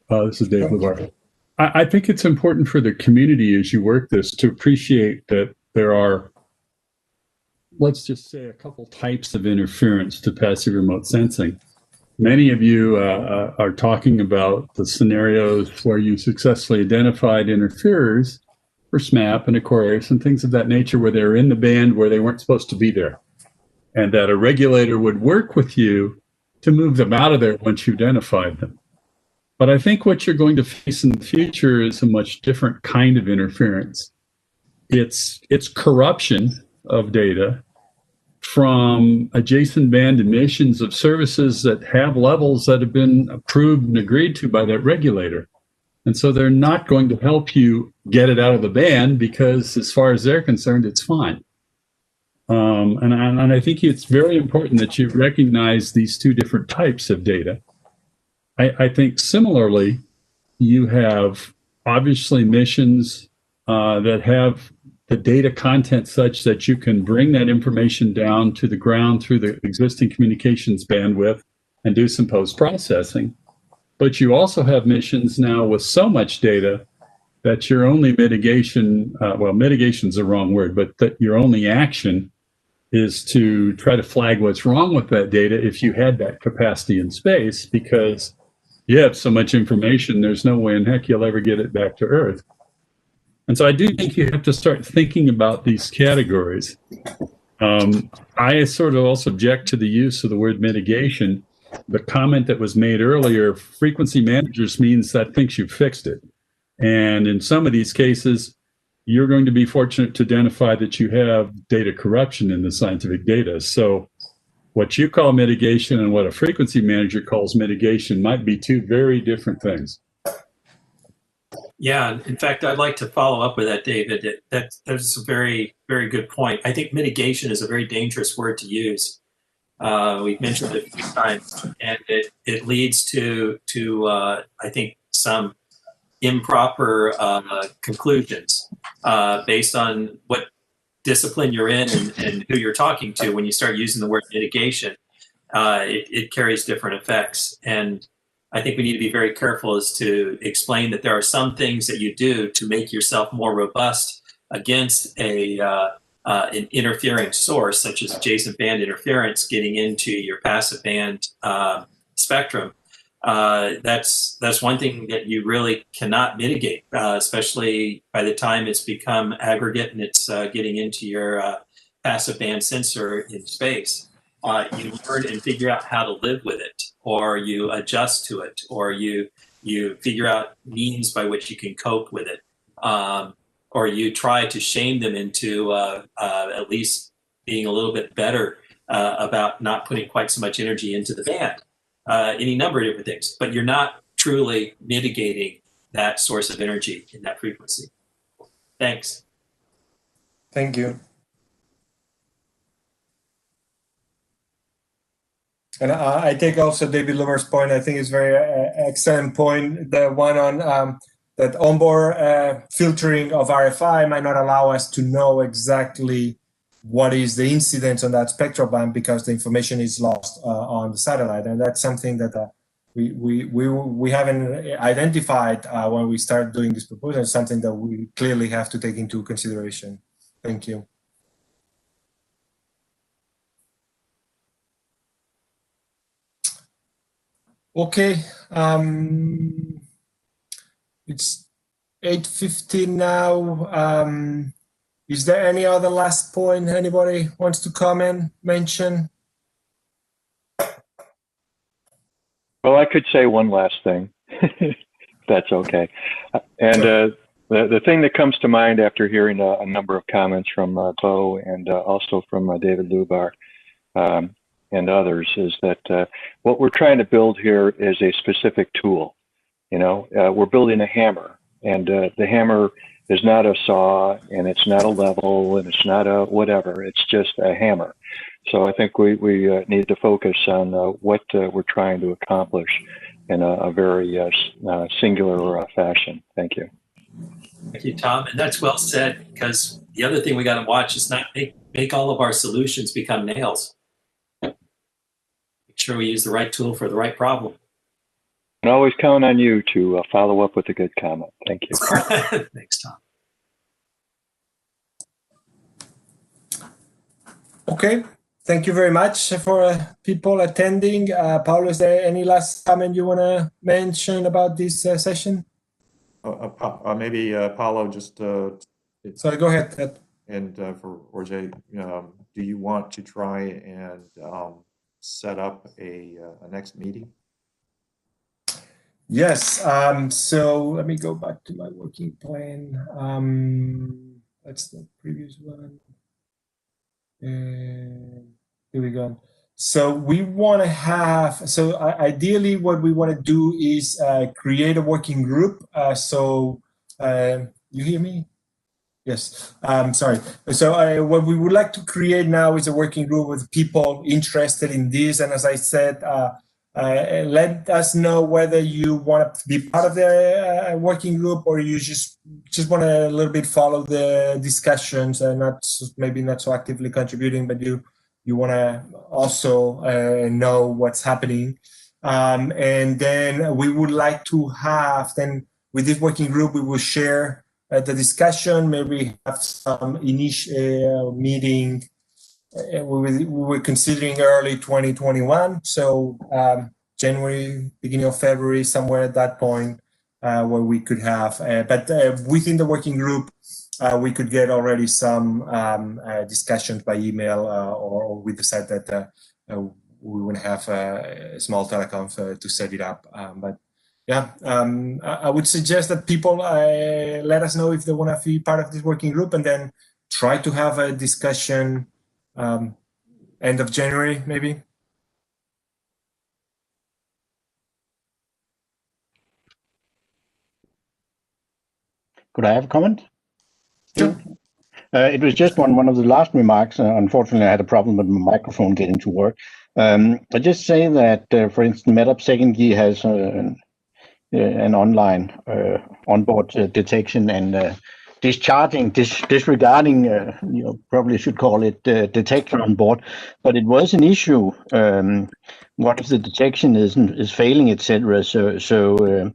This is Dave LeVar. I think it's important for the community as you work this to appreciate that there are, let's just say, a couple types of interference to passive remote sensing. Many of you are talking about the scenarios where you successfully identified interferers for SMAP and Aquarius and things of that nature where they're in the band where they weren't supposed to be there, and that a regulator would work with you to move them out of there once you identified them. But I think what you're going to face in the future is a much different kind of interference. It's corruption of data from adjacent band emissions of services that have levels that have been approved and agreed to by that regulator. And so they're not going to help you get it out of the band because as far as they're concerned, it's fine. And I think it's very important that you recognize these two different types of data. I think similarly, you have obviously missions that have the data content such that you can bring that information down to the ground through the existing communications bandwidth and do some post-processing. But you also have missions now with so much data that your only mitigation, well, mitigation is the wrong word, but that your only action is to try to flag what's wrong with that data if you had that capacity in space, because you have so much information, there's no way in heck you'll ever get it back to Earth. And so I do think you have to start thinking about these categories. I sort of also object to the use of the word mitigation. The comment that was made earlier, frequency managers, means that thinks you've fixed it. And in some of these cases, you're going to be fortunate to identify that you have data corruption in the scientific data. So what you call mitigation and what a frequency manager calls mitigation might be two very different things. Yeah, in fact, I'd like to follow up with that, David. That's a very, very good point. I think mitigation is a very dangerous word to use. We've mentioned it a few times, and it leads to I think, some improper conclusions based on what discipline you're in and who you're talking to. When you start using the word mitigation, it carries different effects. And I think we need to be very careful as to explain that there are some things that you do to make yourself more robust against an interfering source, such as adjacent band interference getting into your passive band spectrum. That's one thing that you really cannot mitigate, especially by the time it's become aggregate and it's getting into your passive band sensor in space. You learn and figure out how to live with it, or you adjust to it, or you figure out means by which you can cope with it, or you try to shame them into at least being a little bit better about not putting quite so much energy into the band. Any number of different things, but you're not truly mitigating that source of energy in that frequency. Thanks. Thank you. And I take also David Lover's point. I think it's very excellent point. The one on that onboard filtering of RFI might not allow us to know exactly what is the incidence on that spectral band because the information is lost on the satellite, and that's something that we haven't identified when we start doing this proposal. It's something that we clearly have to take into consideration. Thank you. Okay, it's 8:15 now. Is there any other last point anybody wants to comment, mention? Well, I could say one last thing, if that's okay. And the thing that comes to mind after hearing a number of comments from Bo and also from David Lubar and others is that what we're trying to build here is a specific tool. You know, we're building a hammer, and the hammer is not a saw, and it's not a level, and it's not a whatever. It's just a hammer. So I think we need to focus on what we're trying to accomplish in a very singular fashion. Thank you. Thank you, Tom. And that's well said, because the other thing we got to watch is not make all of our solutions become nails. Make sure we use the right tool for the right problem. And always count on you to follow up with a good comment. Thank you. Thanks, Tom. Okay. Thank you very much for people attending. Paulo, is there any last comment you want to mention about this session? Maybe Paulo, just sorry, go ahead, Ed. And for Jorge, do you want to try and set up a next meeting? Yes. So let me go back to my working plan. That's the previous one. And here we go. So we want to have, so ideally what we want to do is create a working group. You hear me? Yes. Sorry. So what we would like to create now is a working group with people interested in this. And as I said, let us know whether you want to be part of the working group, or you just want to a little bit follow the discussions and maybe not so actively contributing, but you want to also know what's happening. And then we would like to have, then with this working group, we will share the discussion, maybe have some initial meeting. We were considering early 2021, so January, beginning of February, somewhere at that point, where we could have, but within the working group, we could get already some discussions by email, or we decide that we would have a small teleconference to set it up. But yeah, I would suggest that people let us know if they want to be part of this working group, and then try to have a discussion end of January, maybe. Could I have a comment? Sure. It was just one of the last remarks. Unfortunately, I had a problem with my microphone getting to work. I just say that, for instance, MedUp Second Gear has an online onboard detection and disregarding, probably should call it detector on board, but it was an issue. What if the detection is failing, etc. So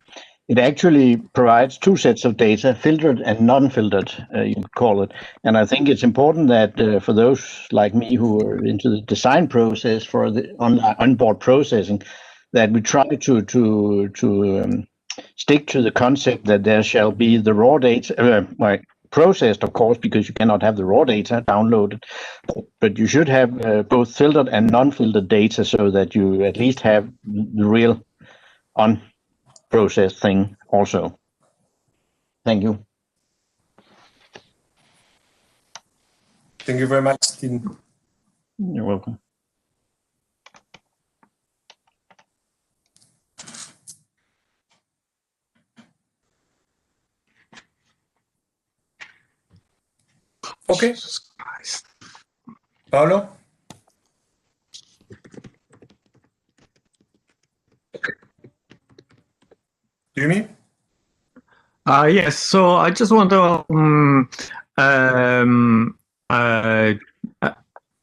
it actually provides two sets of data, filtered and non-filtered, you could call it. And I think it's important that for those like me who are into the design process for the onboard processing, that we try to stick to the concept that there shall be the raw data, processed, of course, because you cannot have the raw data downloaded, but you should have both filtered and non-filtered data, so that you at least have the real unprocessed thing also. Thank you. Thank you very much, Stephen. You're welcome. Okay. Paulo? Do you mean? Yes, so I just want to,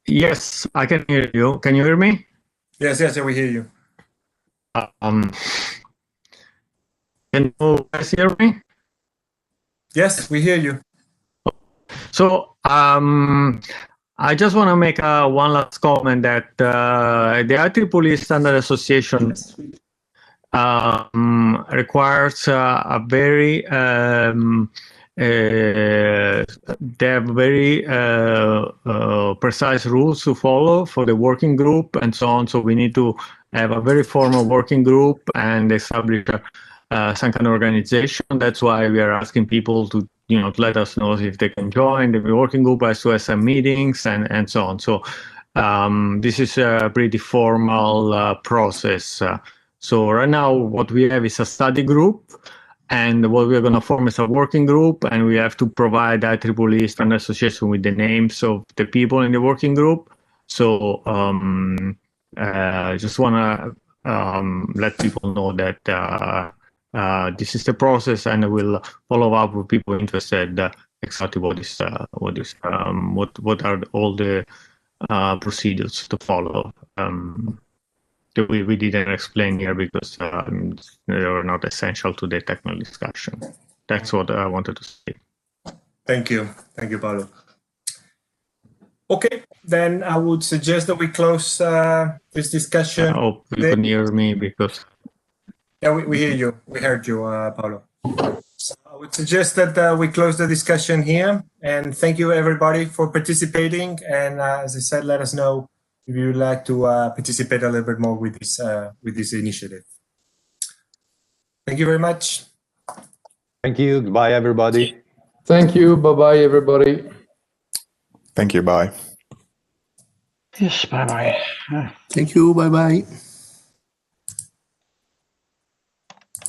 yes, I can hear you. Can you hear me? Yes, we hear you. Can you guys hear me? Yes, we hear you. So I just want to make one last comment that the IEEE Standard Association requires a very they have very precise rules to follow for the working group and so on. So we need to have a very formal working group and establish some kind of organization. That's why we are asking people to, to let us know if they can join the working group, as well as some meetings and so on. So this is a pretty formal process. So right now, what we have is a study group. And what we're going to form is a working group, and we have to provide IEEE standard association with the names of the people in the working group. So just want to let people know that this is the process, and I will follow up with people interested exactly what are all the procedures to follow. That we didn't explain here because they are not essential to the technical discussion. That's what I wanted to say. Thank you, Paolo. Okay, then I would suggest that we close this discussion. I hope you can hear me because. Yeah, we hear you. We heard you, Paolo. So I would suggest that we close the discussion here. And thank you, everybody, for participating. And as I said, let us know if you would like to participate a little bit more with this initiative. Thank you very much. Thank you. Bye, everybody. Thank you. Bye-bye, everybody. Thank you. Bye. Yes, bye-bye. Thank you. Bye-bye.